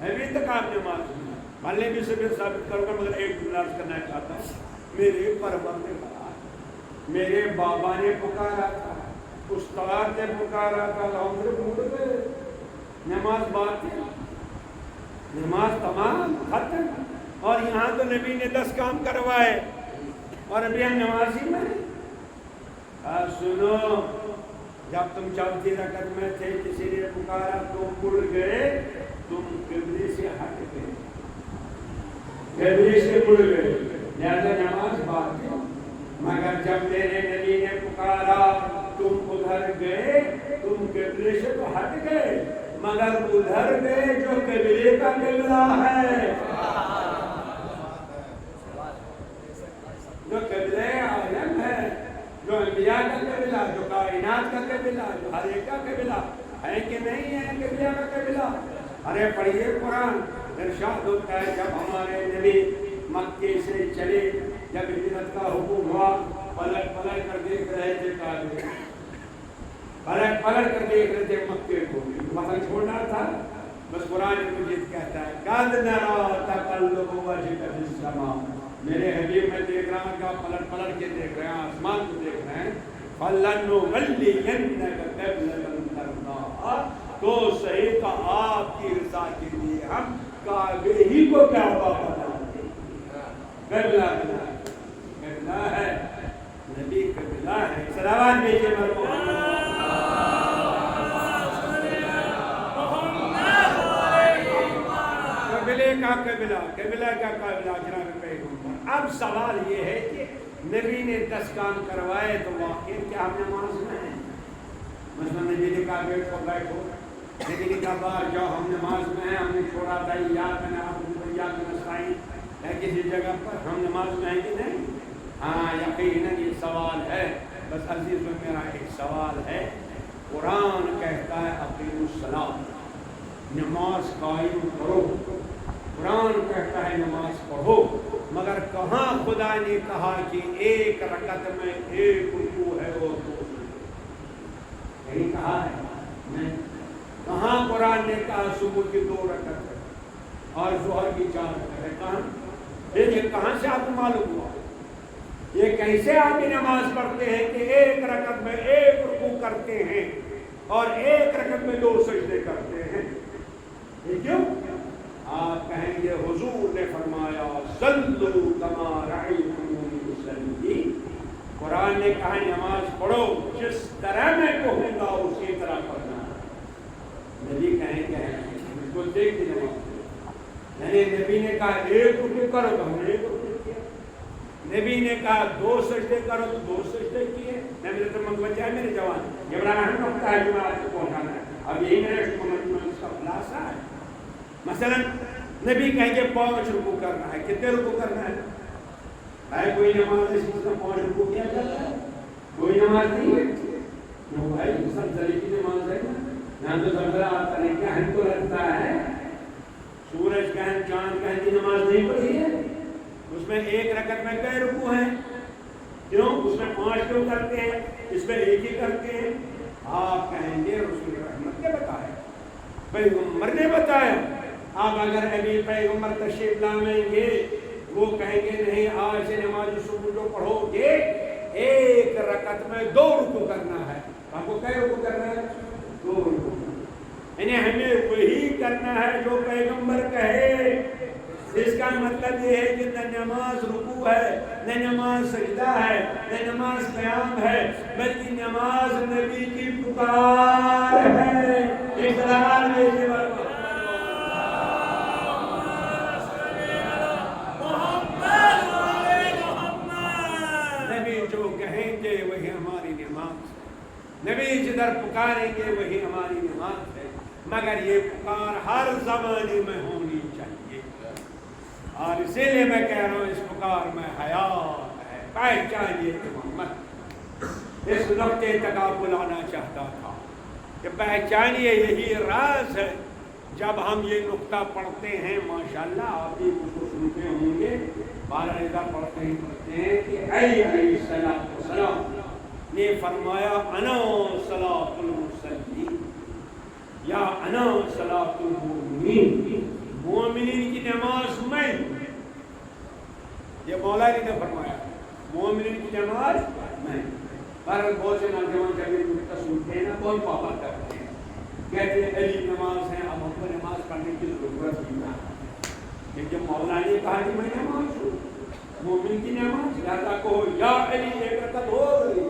A: ابھی تک آپ نماز میں ہیں۔ محلے بھی سے بھی ثابت کروں گا، مگر ایک جملہ عرض کرنا چاہتا ہوں۔ میرے پروردگار، میرے بابا نے پکارا تھا، استاد نے پکارا تھا، ہم سے بھول گئے، نماز باطل، نماز تمام ختم۔ اور یہاں تو نبی نے 10 کام کروائے اور ابھی ہم نمازی میں ہیں۔ سنو، جب تم چوتھی رکعت میں تھے، کسی نے پکارا، تم اڑ گئے، تم قبلے سے ہٹ گئے، قبلے سے اڑ گئے، لہذا نماز باطل۔ مگر جب میرے نبی نے پکارا، تم ادھر گئے، تم قبلے سے تو ہٹ گئے، مگر ادھر گئے جو قبلے کا قبلہ ہے، جو قبلہ عالم ہے، جو انبیاء کا قبلہ، جو کائنات کا قبلہ، جو ہر ایک کا قبلہ ہے کہ نہیں ہے قبلہ کا قبلہ۔ ارے پڑھیے قرآن، ارشاد ہوتا ہے جب ہمارے نبی مکے سے چلے، جب ہجرت کا حکم ہوا، پلٹ پلٹ کر دیکھ رہے تھے کعبے، پلٹ پلٹ کر دیکھ رہے تھے مکے کو، وطن چھوڑنا تھا۔ بس قرآن مجید کہتا ہے قد نری تقلب وجهک فی السماء، میرے حبیب میں دیکھ رہا ہوں کہ آپ پلٹ پلٹ کے دیکھ رہے ہیں، آسمان کو دیکھ رہے ہیں۔ فَلَنُوَلِّيَنَّكَ قِبْلَةً تَرْضَاهَا، تو صحیح کا آپ کی رضا کے لیے ہم کعبے ہی کو کعبہ بنائیں گے۔ قبلہ قبلہ ہے، نبی قبلہ ہے۔ صلوات بھیجیے مرحبا۔ قبلے کا قبلہ، قبلہ کا قبلہ جناب پیغمبر۔ اب سوال یہ ہے کہ نبی نے 10 کام کروائے تو واقعی کیا ہم نماز میں ہیں؟ مثلا نبی نے کہا بیٹھو بیٹھو، نبی نے کہا باہر جاؤ، ہم نماز میں ہیں، ہم نے چھوڑا تھا یاد نستعین ہے کسی جگہ پر، ہم نماز میں ہیں کہ نہیں؟ ہاں یقیناً یہ سوال ہے۔ بس عزیزوں میرا ایک سوال ہے، قرآن کہتا ہے اقیموا الصلاۃ، نماز قائم کرو، قرآن کہتا ہے نماز پڑھو، مگر کہاں خدا نے کہا کہ ایک رکعت میں ایک رکوع ہے اور 2 سجدے؟ یہی کہا ہے نہیں؟ کہاں قرآن نے کہا صبح کی 2 رکعت ہے اور ظہر کی 4 رکعت ہے؟ کہاں؟ یہ کہاں سے آپ کو معلوم ہوا؟ یہ کیسے آپ نماز پڑھتے ہیں کہ ایک رکعت میں ایک رکوع کرتے ہیں اور ایک رکعت میں 2 سجدے کرتے ہیں؟ یہ کیوں؟ آپ کہیں گے حضور نے فرمایا صلو کما رأیتمونی اصلی، قرآن نے کہا نماز پڑھو جس طرح میں کہوں گا اسی طرح پڑھنا۔ نبی کہیں گے اس کو دیکھ کے نماز پڑھو، یعنی نبی نے کہا ایک رکوع کرو تو ہم نے ایک رکوع کیا، نبی نے کہا 2 سجدے کرو تو 2 سجدے کیے۔ میرے تو متوجہ ہے میرے جوان، یہ بڑا اہم نقطہ ہے جو میں آپ کو پہنچانا ہے، اب یہی میرے اس کا خلاصہ ہے۔ مثلا نبی کہیں گے 5 رکوع کرنا ہے، کتنے رکوع کرنا ہے کوئی نماز ہے جس میں 5 رکوع کیا جاتا ہے؟ کوئی نماز نہیں ہے، کیوں بھائی زلزلے کی نماز ہے، یہاں تو زلزلہ آتا نہیں، کیا ہم کو لگتا ہے سورج گہن چاند گہن کی نماز نہیں پڑھی ہے؟ اس میں ایک رکعت میں کئی رکوع ہیں؟ کیوں؟ اس میں 5 کیوں کرتے ہیں، اس میں 1 ہی کرتے ہیں؟ آپ کہیں گے رسول رحمت نے بتایا، پیغمبر نے بتایا۔ اب اگر ابھی پیغمبر تشریف لائیں گے، وہ کہیں گے نہیں آج سے نماز صبح جو پڑھو گے ایک رکعت میں 2 رکوع کرنا ہے، آپ کو کئی رکوع کرنا ہے؟ 2 رکوع، یعنی ہمیں وہی کرنا ہے جو پیغمبر کہے۔ اس کا مطلب یہ ہے کہ نہ نماز رکوع ہے، نہ نماز سجدہ ہے، نہ نماز قیام ہے، بلکہ نماز نبی کی پکار ہے۔ اقرار میں یہ نبی جو کہیں گے وہی ہماری نماز، نبی جدھر پکاریں گے وہی ہماری نماز ہے، مگر یہ پکار ہر زمانے میں ہونی چاہیے۔ اور اسی لیے میں کہہ رہا ہوں اس پکار میں حیات ہے، پہچانیے محمد۔ اس نقطے تک آپ بلانا چاہتا تھا کہ پہچانیے یہی راز ہے۔ جب ہم یہ نقطہ پڑھتے ہیں ماشاءاللہ آپ بھی اس کو سنتے ہوں گے، بارہ رضا پڑھتے ہیں کہ اے علیہ السلام نے فرمایا انا صلاۃ المصلی یا انا صلاۃ المؤمنین، مومنین کی نماز میں. یہ مولا علی نے فرمایا مومنین کی نماز میں. پر بہت سے نوجوان جب یہ سنتے ہیں نا بہت پابند کرتے ہیں، کہتے ہیں علی نماز ہے، اب ہم کو نماز پڑھنے کی ضرورت نہیں ہے. لیکن مولا نے کہا کہ میں نماز ہوں، مومن کی نماز. لہذا کہو یا علی ایک رکعت ہو گئی،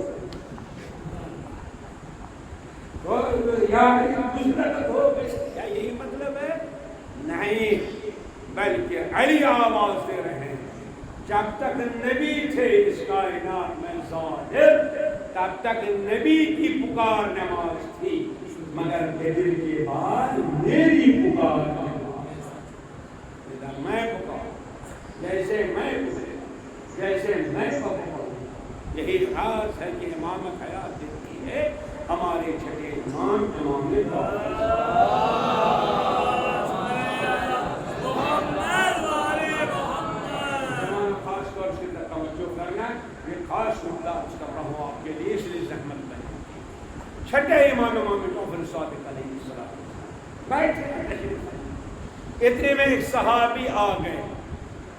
A: یا علی دوسری رکعت ہو گئی. کیا یہی مطلب ہے؟ نہیں، بلکہ علی آواز دے رہے ہیں. جب تک نبی تھے اس کائنات میں ظاہر، تب تک نبی کی پکار نماز تھی، مگر بدر کے بعد میری پکار نماز. میں پکار جیسے میں گزرے، جیسے میں پکاروں. یہی خاص ہے کہ امامت حیات دیتی ہے ہمارے چھٹے امام امام خاص طور سے توجہ کرنا. یہ خاص نقطہ اس کا رہا ہوں آپ کے لیے، اس لیے زحمت بنے. چھٹے امام امام جعفر صادق علیہ السلام بیٹھے. اتنے میں ایک صحابی آ گئے،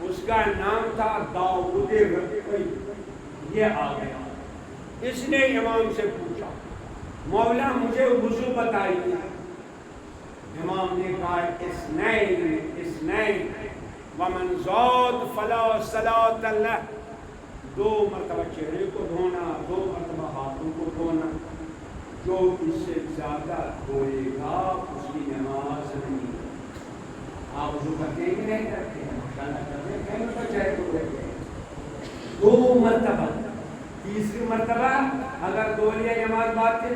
A: اس کا نام تھا داؤد رقی. یہ آ گیا، اس نے امام سے پوچھا مولا مجھے وضو بتائیے. امام نے کہا اسنین ومن زاد فلا صلاۃ لہ. 2 مرتبہ چہرے کو دھونا، 2 مرتبہ ہاتھوں کو دھونا. جو اس سے زیادہ دھوئے گا اس کی نماز نہیں. آپ وضو کرتے ہیں کہ نہیں کرتے ہیں؟ 2 مرتبہ. تیسری مرتبہ اگر دھو لیا نماز باطل،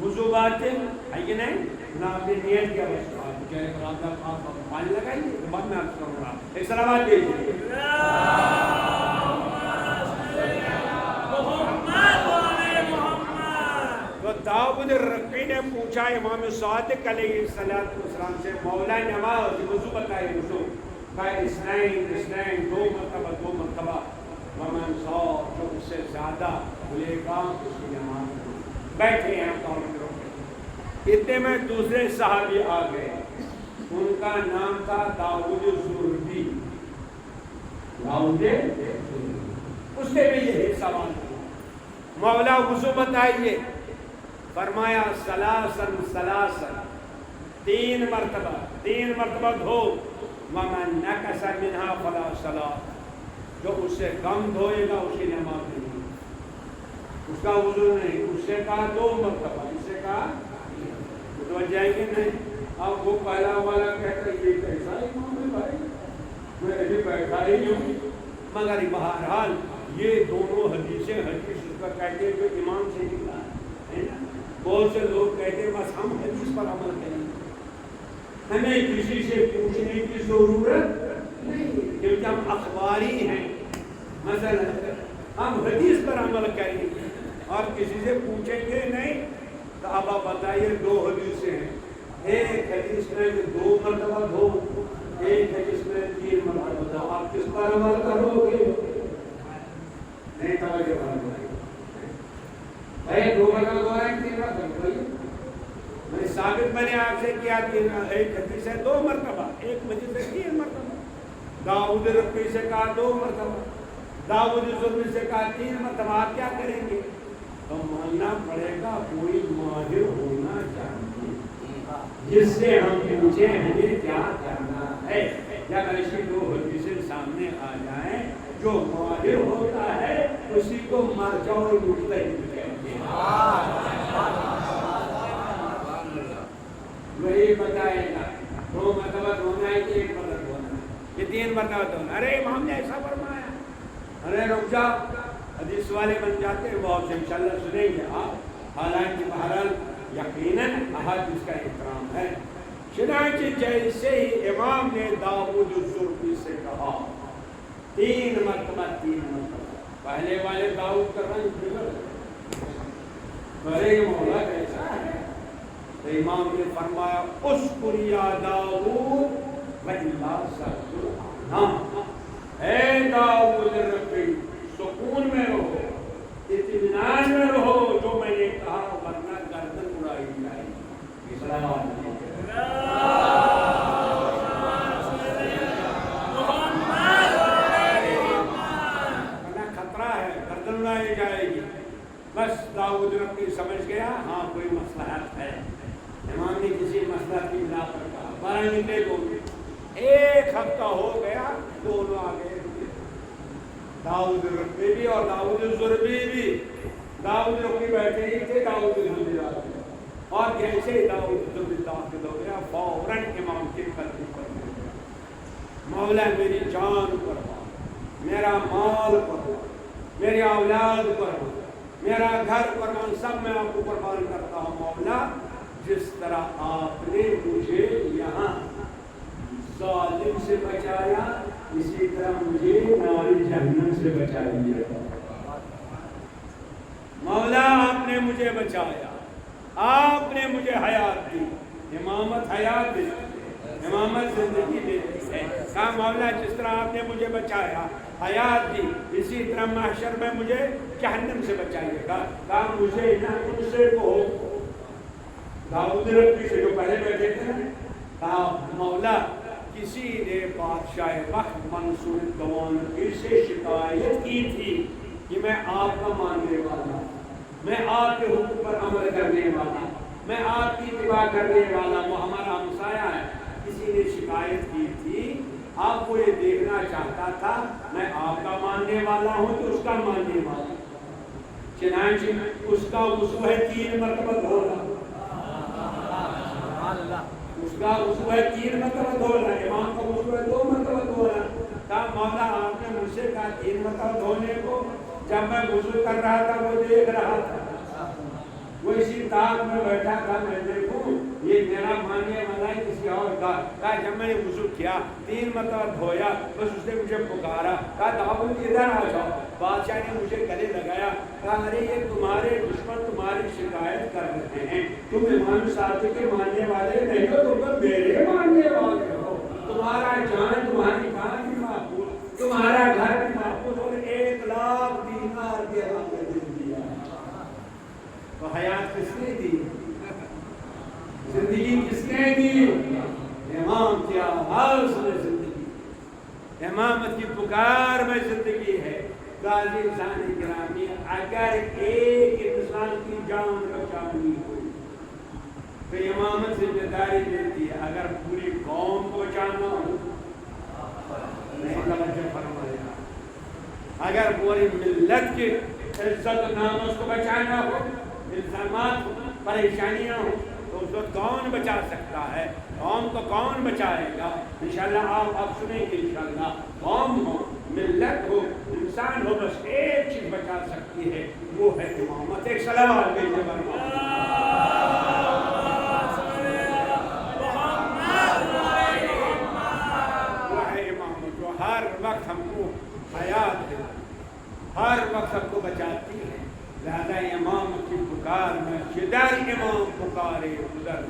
A: وضو باطل ہے کہ نہیں؟ نہ آپ نے نیت کیا بس آپ پانی لگائیے. بعد میں آپ کروں گا ایک سلامات دیجیے. تو داؤد رقی نے پوچھا امام صادق علیہ السلام سے مولا نماز وضو بتائیے. وضو کہا اسنین 2 مرتبہ 2 مرتبہ. ومن صاد جو اس سے زیادہ بھولے گا اس کی نماز. بیٹھے ہیں اتنے میں دوسرے صحابی آ گئے، ان کا نام تھا داؤد زربی. اس نے بھی یہی سوال کیا مولا وضو بتائیے. فرمایا سلاسن 3 مرتبہ دھو. ومن نکس منہا فلا صلاۃ. جو اس سے کم دھوئے گا اس کی نماز نہیں، اس کا وضو نہیں. اس سے کہا 2 مرتبہ، اس سے کہا متوجہ ہے کہ نہیں؟ اب وہ پہلا والا کہتا ہے یہ کیسا امام ہے بھائی، میں ابھی بیٹھا ہی ہوں. مگر بہرحال یہ دونوں حدیث اس کا کہتے ہیں جو امام سے نکلا ہے. بہت سے لوگ کہتے ہیں بس ہم حدیث پر عمل کریں، ہمیں کسی سے پوچھنے کی ضرورت نہیں، کیونکہ ہم اخباری ہیں. مثلا ہم حدیث پر عمل کریں گے اور کسی سے پوچھیں گے نہیں. تو اب آپ بتائیے 2 حدیثیں ہیں، ایک حدیث میں 2 مرتبہ دھو، ایک حدیث میں 3 مرتبہ دھو. آپ کس پر عمل کرو گے؟ نہیں توجہ کرو بھائی. 2 مرتبہ دھو رہے ہیں 3 مرتبہ دھوئیے. میں ثابت میں نے آپ سے کیا کہ ایک حدیث ہے 2 مرتبہ، ایک حدیث ہے 3 مرتبہ. داؤد رقی سے کہا 2 مرتبہ، داؤد زربی سے کہا 3 مرتبہ. آپ کیا کریں گے؟ تو ماننا پڑے گا کوئی ماہر ہونا چاہیے جس سے ہم پوچھیں ہمیں کیا کرنا ہے. جب ایسی 2 حدیثیں سامنے آ جائیں جو ماہر ہوتا ہے اسی کو مرجع و مجتہد کہتے ہیں. وہی بتائے گا 2 مرتبہ دھونا ہے کہ 1 مرتبہ دھونا ہے کہ 3 مرتبہ دھونا. ارے امام نے ایسا فرمایا، ارے رک جاؤ. حدیث والے بن جاتے ہیں بہت سے، انشاءاللہ سنیں گے آپ. حالانکہ بہرحال یقیناً احادیث کا احترام ہے. چنانچہ جیسے ہی امام نے داؤد زربی سے کہا 3 مرتبہ، پہلے والے داؤد کا رنگ بگڑ گیا، ارے مولا کیسا ہے. تو امام نے فرمایا اذکر یا داؤد وَإِلَّا سَأَلْتُ. اے داؤد رقی سکون میں رہو، اطمینان لائی جائے گی۔ بس داؤد ربی سمجھ گیا ہاں کوئی مصلحت ہے، امام نے کسی مصلحت کی بنا پر کہا 12 گھنٹے کو 1 ہفتہ ہو گیا، دونوں آ گئے، داؤد ربی بھی اور داؤد زربی بھی۔ داؤد ربی بیٹھے ہی تھے، داؤد زربی آ گئے، اور جیسے ہی داؤد زربی داخل ہو گیا فوراً امام کے قدم پر مولا میری جان قربان، میرا مال قربان، میری اولاد قربان، میرا گھر قربان، سب میں آپ کو قربان کرتا ہوں مولا، جس طرح آپ نے مجھے یہاں ظالم سے بچایا اسی طرح مجھے نار جہنم سے بچائیے۔ مولا آپ نے مجھے بچایا، آپ نے مجھے حیات دی، امامت حیات دی، امامت زندگی دیتی ہے، کہا مولا جس طرح آپ نے مجھے بچایا حیات دی اسی طرح محشر میں مجھے جہنم سے بچائیے گا۔ کہا مجھے نہ ان سے کو داؤد ربی سے جو پہلے بیٹھے تھے، کہا مولا کسی نے بادشاہ وقت منصور گوانقی سے شکایت کی تھی کہ میں آپ کا ماننے والا، میں آپ کے حکم پر عمل کرنے والا، میں آپ کی اتباع کرنے والا، وہ ہمارا ہمسایہ ہے، کسی نے شکایت کی تھی، آپ کو یہ دیکھنا چاہتا تھا میں آپ کا ماننے والا ہوں تو اس کا ماننے والا، چنانچہ اس کا وضو ہے 3 مرتبہ دھونا، اس کا وضو ہے 3 مرتبہ دھونا، امام کا وضو ہے 2 مرتبہ دھونا۔ کہا مولا آپ نے مجھ سے کہا 3 مرتبہ دھونے کو، جب میں وضو کر رہا تھا وہ دیکھ رہا تھا، وہ اسی طاق میں بیٹھا تھا، میں دیکھوں یہ میرا ماننے والا ہے کسی اور کا۔ کہا جب میں نے وضو کیا 3 مرتبہ دھویا، بس اس نے مجھے پکارا، کہا داؤد ادھر آ جاؤ۔ بادشاہ نے مجھے گلے لگایا، کہا ارے یہ تمہارے دشمن تمہاری شکایت کر رہے ہیں، تم امام صادق کے ماننے والے نہیں ہو، تم میرے ماننے والے ہو، تمہارا جان تمہاری جان بھی محفوظ، تمہارا گھر بھی محفوظ، اور 1 لاکھ دینار کے حق میں دے دیا۔ تو حیات کس نے دی؟ زندگی کس نے دی؟ امام کی آواز میں زندگی، امامت کی پکار میں زندگی ہے۔ غازی انسان گرامی، اگر ایک انسان کی جان بچانی ہو تو امامت ذمہ داری دیتی ہے، اگر پوری قوم کو بچانا ہو نہیں توجہ فرمایا، اگر پوری ملت کی عزت و ناموس کو بچانا ہو، الزامات پریشانیاں ہوں تو اس وقت کون بچا سکتا ہے؟ قوم کو کون بچائے گا؟ انشاءاللہ آپ اب سنیں گے، انشاءاللہ قوم ہو، ملت ہو، انسان ہو، بس ایک چیز بچا سکتی ہے، وہ ہے امامت۔ ایک صلوات بھیجئے برمائے وہ ہے امامت جو ہر وقت ہم کو حیات ہے، ہر وقت ہم کو بچاتی ہے۔ لہذا امام کی پکار میں جدھر امام پکارے ادھر۔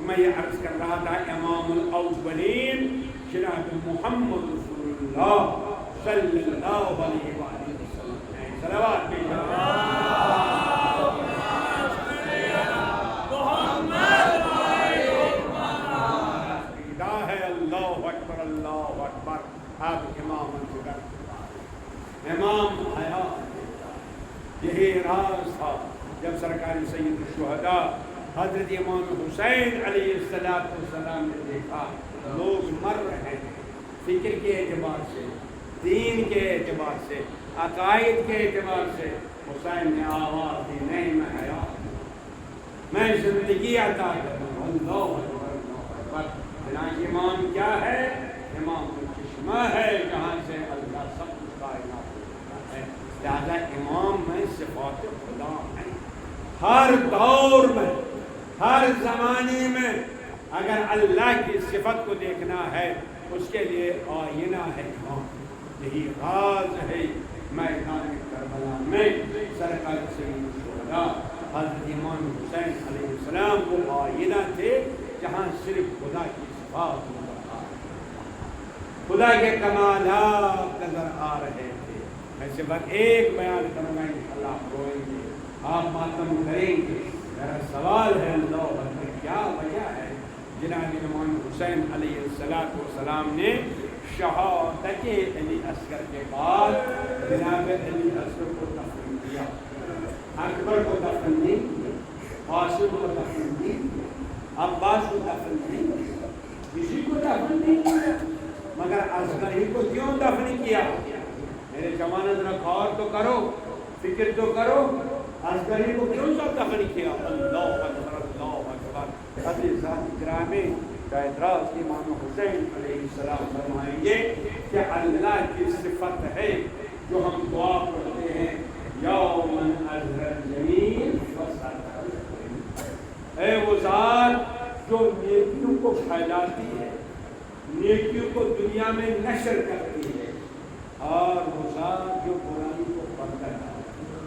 A: میں یہ عرض کر رہا تھا امام الاولین جناب محمد رسول اللہ صلی اللہ علیہ وآلہ وسلم، صلوات بھیجئے اللہ اکبر اللہ اکبر۔ آپ امام ذکر، امام آیا، یہی راز تھا جب سرکاری سید الشہداء حضرت امام حسین علیہ السلام نے دیکھا لوگ مر رہے ہیں، فکر کے اعتبار سے، دین کے اعتبار سے، عقائد کے اعتبار سے، حسین نے آواز دی نہیں میں حیات ہوں، میں زندگی عطا کروں۔ اللہ اکبر اللہ اکبر۔ چنانچہ امام کیا ہے؟ امام وہ چشمہ ہے جہاں سے اللہ سب کچھ کائنات ہوتا ہے۔ لہذا امام میں صفات خدا ہیں، ہر دور میں، ہر زمانے میں اگر اللہ کی صفت کو دیکھنا ہے اس کے لیے آئینہ ہے امام۔ یہی راز ہے میدان کربلا میں سرکار سید الشہداء حضرت امام حسین علیہ السلام وہ آئینہ تھے جہاں صرف خدا کی صفات نظر آ رہی، خدا کے کمالات نظر آ رہے تھے۔ میں صرف ایک بیان کروں گا، انشاءاللہ آپ روئیں گے، آپ ماتم کریں گے۔ میرا سوال ہے اللہ اکبر، کیا وجہ ہے جناب امام حسین علیہ السلام نے شہادت علی اصغر کے بعد جناب علی اصغر غور تو کرو، فکر تو کرو، عسکری کو کیوں سب دخل کیا؟ اللہ اکبر اللہ اکبر۔ ابھی ذات گرامی کا ادراس امام حسین علیہ السلام فرمائیں گے کہ اللہ کی صفت ہے جو ہم دعا پڑھتے ہیں یوم ازر الجمیل وسط، اے وہ ذات جو نیکیوں کو پھیلاتی ہے، نیکیوں کو دنیا میں نشر کرتی ہے، اور وہ ذات جو برائی کو پردہ ڈالتی ہے۔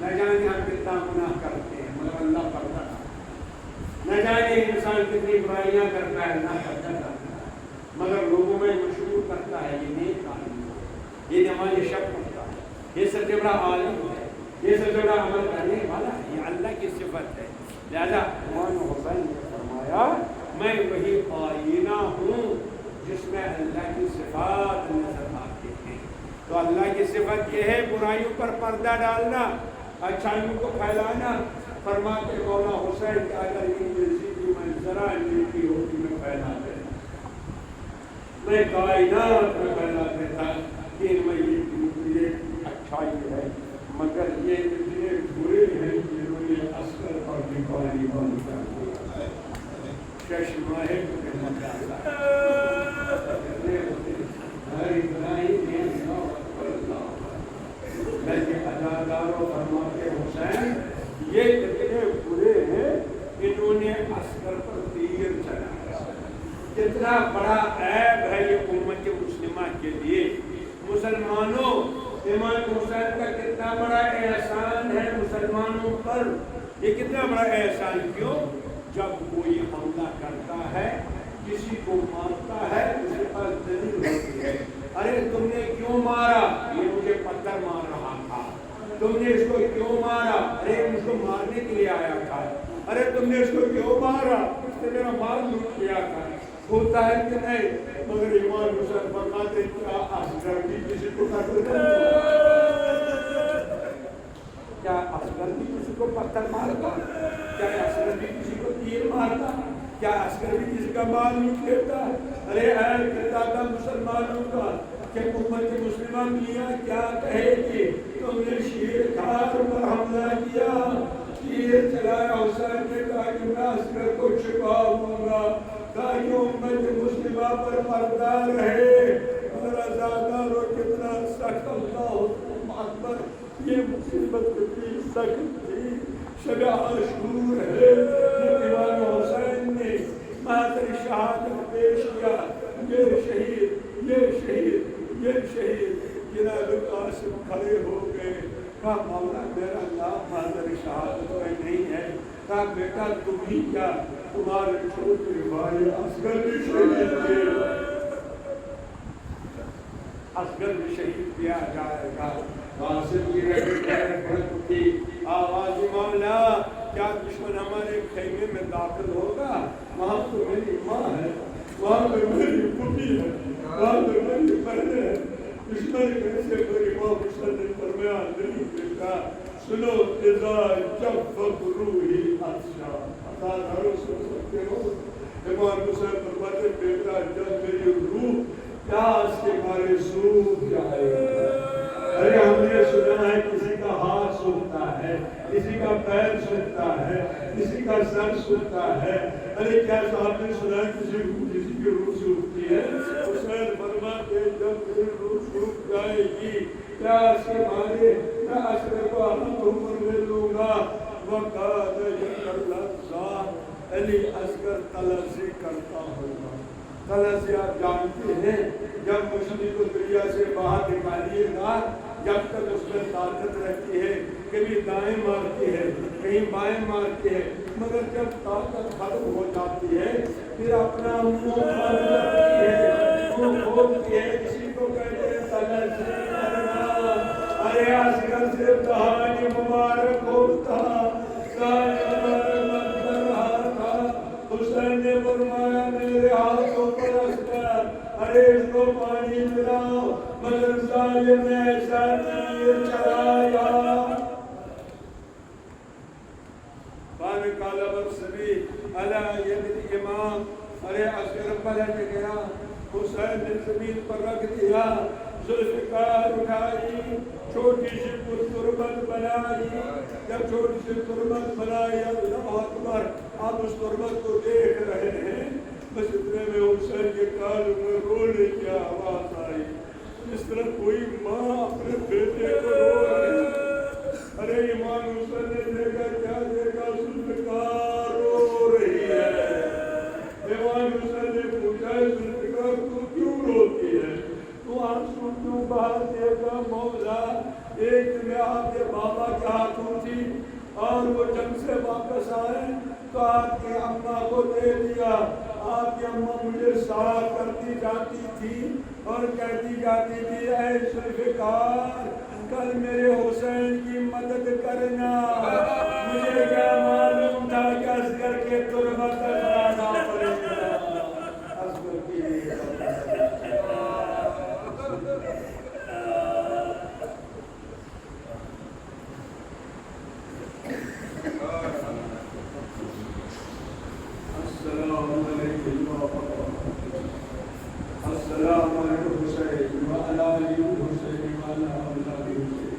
A: نہ جانے ہم کتنا گناہ کرتے ہیں مگر اللہ پردہ ڈالتا ہے، نہ جانے انسان کتنی برائیاں کرتا ہے اللہ پردہ ڈالتا ہے، مگر لوگوں میں مشہور کرتا ہے یہ نیک آدمی ہے، یہ نماز شب پڑھتا ہے، یہ سب سے بڑا عالم ہے، یہ سب سے بڑا عمل کرنے والا ہے، یہ اللہ کی صفت ہے۔ لہذا امام حسین نے فرمایا میں وہی آئینہ ہوں جس میں اللہ کی صفات نظر آتی ہیں۔ تو اللہ کی صفت یہ ہے برائیوں پر پردہ ڈالنا، اچھائیوں کو پھیلانا۔ فرماتے مولا حسین کہ اگر یہ چیزیں میں ذرا نیکی ہوتی میں پھیلا دیتا، میں کائنات میں پھیلا دیتا کہ میں یہ اچھائی ہے، مگر یہ اتنے برے ہیں جنہوں نے اصغر پر نکالی بند کر دیا، چشمہ ہے فرماتے حسین یہ کتنے برے ہیں انہوں نے اصغر پر تیر چلایا۔ کتنا بڑا عیب ہے یہ امت مسلمہ کے لیے۔ مسلمانوں، امام حسین کا کتنا بڑا احسان ہے مسلمانوں پر، یہ کتنا بڑا احسان کیوں؟ جب کوئی حملہ کرتا ہے، کسی کو مارتا ہے، اس کے پاس دلیل ہوتی ہے، ارے تم نے کیوں مارا؟ یہ مجھے پتھر مار رہا تھا۔ تم نے اس کو کیوں مارا؟ ارے مجھ کو مارنے کے لیے آیا تھا۔ ارے تم نے اس کو کیوں مارا؟ اس نے میرا مال لوٹ کیا تھا۔ ہوتا ہے کہ نہیں؟ مگر امام حسین فرماتے کیا اصغر بھی کسی کو کیا اصغر بھی کسی کو پتھر مارتا؟ کیا اصغر بھی کسی کو تیر مارتا؟ کیا اصغر بھی کسی کا مال لوٹ لیتا؟ ارے اے کردہ مسلمانوں کا کہ امت مسلمہ میاں کیا کہے گی؟ تم نے شیر کھار پر حملہ کیا، تیر چلایا، حسین نے کہا کہ میں اصغر کو چھپاؤں گا تاکہ امت مسلمہ پر پردہ رہے۔ مگر ازاداروں کتنا سخت، اللہ اکبر، یہ مصیبت کتنی سخت تھی۔ شب عاشور ہے، امام حسین نے ماتر شہادت پیش کیا، یہ شہید، یہ شہید، یہ شہید۔ جناب قاسم کھڑے ہو گئے، کہا مولا میرا نام ماتر شہادت میں نہیں ہے۔ کہا بیٹا تم ہی کیا، تمہارے چھوٹے بھائی اصغر بھی شہید تھے، اصغر بھی شہید کیا جائے گا۔ قاسم کی رحمت تھی، آواز مولا کیا دشمن ہمارے خیمے میں داخل ہوگا؟ وہاں تو میری ماں ہے، وہاں تو میری پوتی ہے، وہاں تو میری بہنیں ہیں، دشمن کیسے میری ماں مسلم فرمایا نہیں بیٹا سنو، اذا جفت روحی افشا، ازاداروں سن سکتے ہو؟ امام حسین فرماتے بیٹا جب میری روح پیاس کے مارے سوکھ جائے، ارے ہم نے سنا ہے کسی کا ہاتھ سوکھتا ہے، کسی کا پیر سوکھتا ہے، کسی کا سر سوکھتا ہے، ارے کیا صاحب نے سنا ہے کسی کی روح سوکھتی ہے؟ حسین فرماتے جب میری روح سوکھ جائے گی پیاس کے مارے میں اصغر کو ہاتھوں پر لے لوں گا۔ وقال یکلذا، علی اصغر تلذی کرتا ہوگا۔ تلذی آپ جانتے ہیں، جب مچھلی کو دریا سے باہر نکالیے گا جب تک اس میں طاقت رہتی ہے، کبھی دائیں مارتی ہے، کہیں بائیں مارتی ہے، مگر جب طاقت ختم ہو جاتی ہے پھر اپنا منہ بند کرتی ہے، منہ کھولتی ہے، اسی کو کہتے ہیں تلذی کرنا۔ ارے اصغر سے کہانی مبارک ہوتا، مت کر رہا تھا، حسین نے فرمایا میرے ہاتھوں پر اصغر، ارے اس کو پانی پلاؤ، مگر ظالم نے ایسا تیر چلایا۔ بان کالا برسبی علی ید الامام، ارے اصغر پلٹ گیا، حسین نے زمین پر رکھ دیا، ذوالفقار اٹھائی، چھوٹی سی تربت بنائی، جب چھوٹی سی تربت بنائی، اللہ اکبر، آپ اس تربت کو دیکھ رہے ہیں، بس اتنے میں حسین کے کان میں رونے کی آواز آئی، جس طرح کوئی ماں اپنے بیٹے کو رو رہی ہے۔ ارے امام حسین نے دیکھا، کیا دیکھا؟ ذوالفقار رو رہی ہے۔ امام حسین نے پوچھا، ذوالفقار تو کیوں روتی ہے؟ تو آنسو کیوں بہاتی ہے؟ مولا، ایک میں آپ کے بابا کے ہاتھوں تھی، اور وہ جنگ سے واپس آئے تو آپ کی اماں کو دے دیا۔ آپ کی اماں مجھے صاف کرتی جاتی تھی اور کہتی جاتی تھی، اے ذوالفقار، کل میرے حسین کی مدد کرنا۔ مجھے کیا معلوم تھا کہ اصغر کے تربت بنانا پڑے گا۔ اصغر کی السلام علیکم السلام علیکم حسین وعلی آل حسین وعلی اولاد حسین۔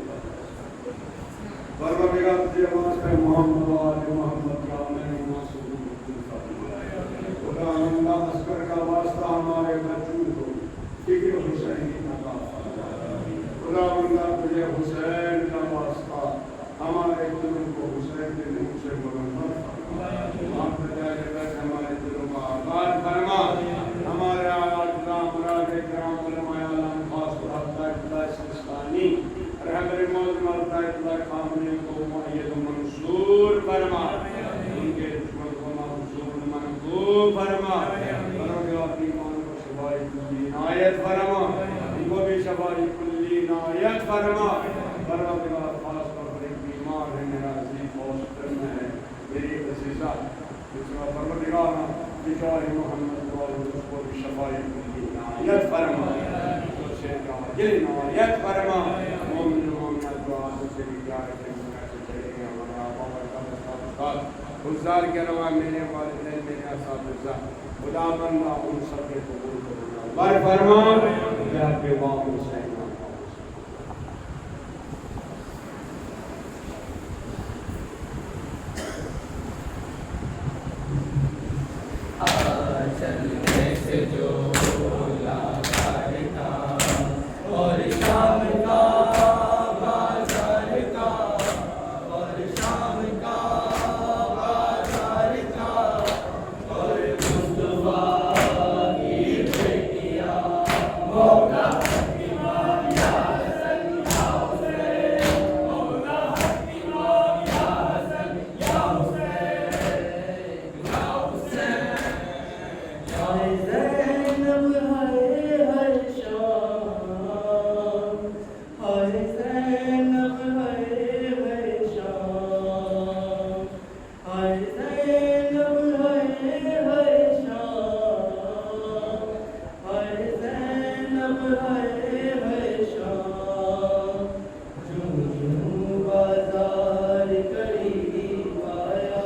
A: پروردگار جماعت ہے محمد و آل محمد کا میں معصوم خدا اللہ اصغر کا واسطہ ہمارے وجود ہو، فکر حسین کی عطا فرما۔ خدا اللہ تجھے حسین کا واسطہ ہمارے دلوں کو حسین کے نور سے منور فرما۔ آپ ہمارے دلوں کو آباد فرما، ہمارے آلات امراض کرام علماء عالم خاص و حتی اطلاع سلسلانی رہبر موت مرتا اطلاع خامنی کو معید و منصور فرما، ان کے دشمن کو محضور منقوب فرما، پروردگار ایمان کو شفائی کلی عنایت فرما، ان کو بھی شفائی کلی عنایت فرما۔ پروردگار خاص طور پر ایک بیمار ہے میرا عزیز ہاسپٹل میں ہے، میری عزیزہ، جس کا پروردگار بجائے محمد والد اس کو بھی شفائی کلی عنایت فرما، اس سے عاجل عنایت فرما۔ مومن محمد دعا سے بھی جائے کہ مجھے سے چلے گا ہمارا بابا کا گزار کے روا میرے والدین میرے اساتذہ خدا بندہ ان سب کے قبول کرنا بار فرما یا کہ امام حسین
B: چلنے سے جو لا کرتا اور شام کا بازار کا اور شام کا بازار کا اور مصطفیٰ کی بیٹیاں مولا امام یا حسن یا حسین مولا امام یا حسن یا حسین یا حسین ہائے زینب ہائے ہر شام ہائے زینب ہائے ہر شام ہائے زینب ہائے ہر شام ہائے زینب ہائے ہر شام جوں جوں بازار قریب آیا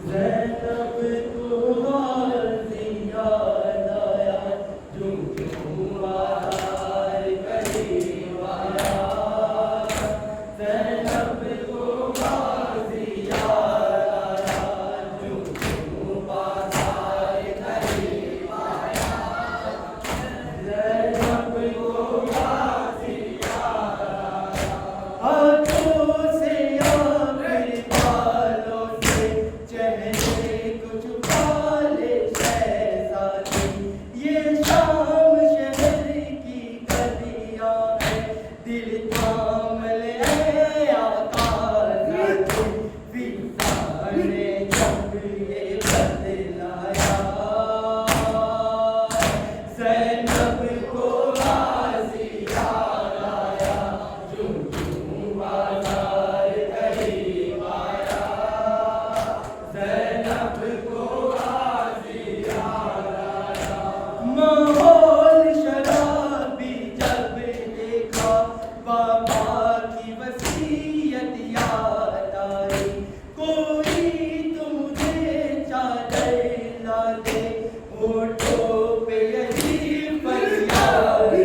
B: زینب کو غازی یاد آیا جوں جوں بازار قریب آیا زینب کو غازی یاد آیا جوں جوں بازار قریب آیا زینب کو غازی یاد آیا ہاتھوں سے یا پھر بالوں سے چہرے کو چھپا لے شہزادی یہ شام شہر کی گلیاں ہیں دل تھام لے آقا زادی فضا نے جب یہ بدلایا زینب کو غازی یاد آیا جوں جوں بازار قریب آیا زینب کو غازی یاد آیا ماحول شرابی جب دیکھا بابا کی وصیت یاد آئی کوئی تو مجھے چادر لا دے ہونٹوں پہ یہی فریاد آئی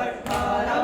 B: 18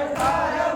B: 18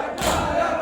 B: 18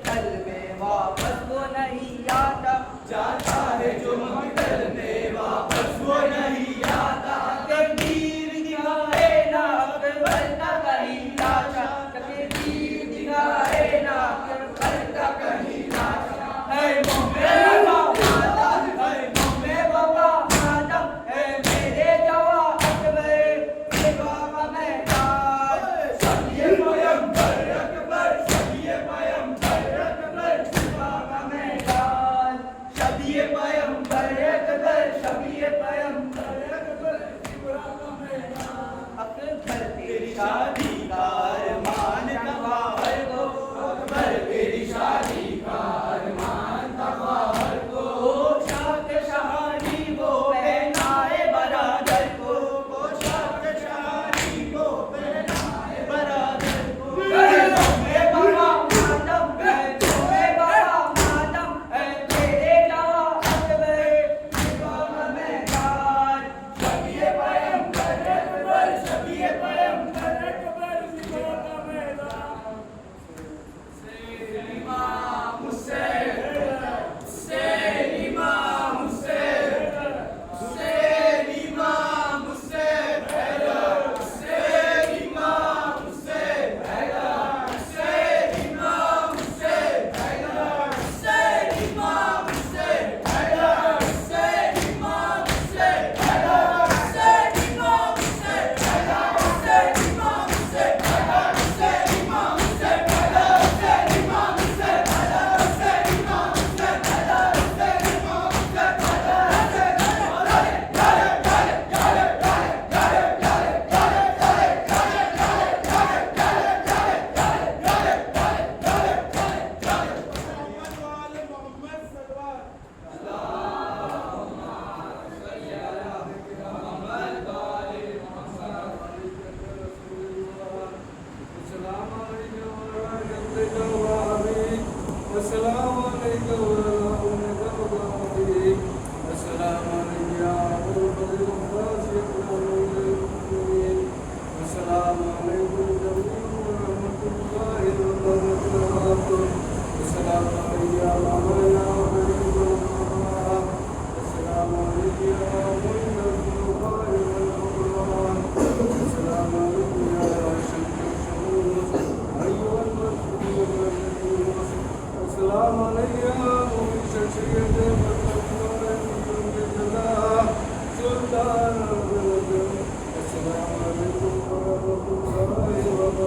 B: مقتل میں واپس وہ نہیں آتا
C: جاتا ہے جو مقتل میں واپس وہ نہیں آتا
B: تقدیر دکھائے نا اکبر کا کہیں لاشا تقدیر دکھائے نا اکبر کا کہیں لاشا اے مومے بابا مادم اے مومے بابا مادم اے میرے جوا اکبر سوا کا میدان
C: سب یہ پیغمبر اکبر سب یہ پیغمبر اکبر
B: سوا کا میدان
C: شبیہ پیغمبر
B: اکبر شبیہ پیغمبر
C: اکبر سوا کا میدان
B: اکبر
C: تیری
B: تیری
C: شادی کا ارمان تھا باہر کو اکبر تیری شادی کا ارمان تھا باہر کو
B: پوشاک شہانی وہ پہنائے برادر کو
C: پوشاک شادی کو پہنائے برادر کو
B: اے مومے بابا مادم اے مومے بابا مادم اے تیرے جوا اکبر سوا کا میدان
C: شبیہ پیغمبر اکبر شبیہ پیغمبر اکبر سوا کا میدان امام حسین حسین امام حسین حسین امام حسین حسین امام حسین حسین امام حسین حسین امام حسین حسین امام حسین حسین امام حسین حسین امام حسین حسین امام حسین السلام علیکم السلام علیکم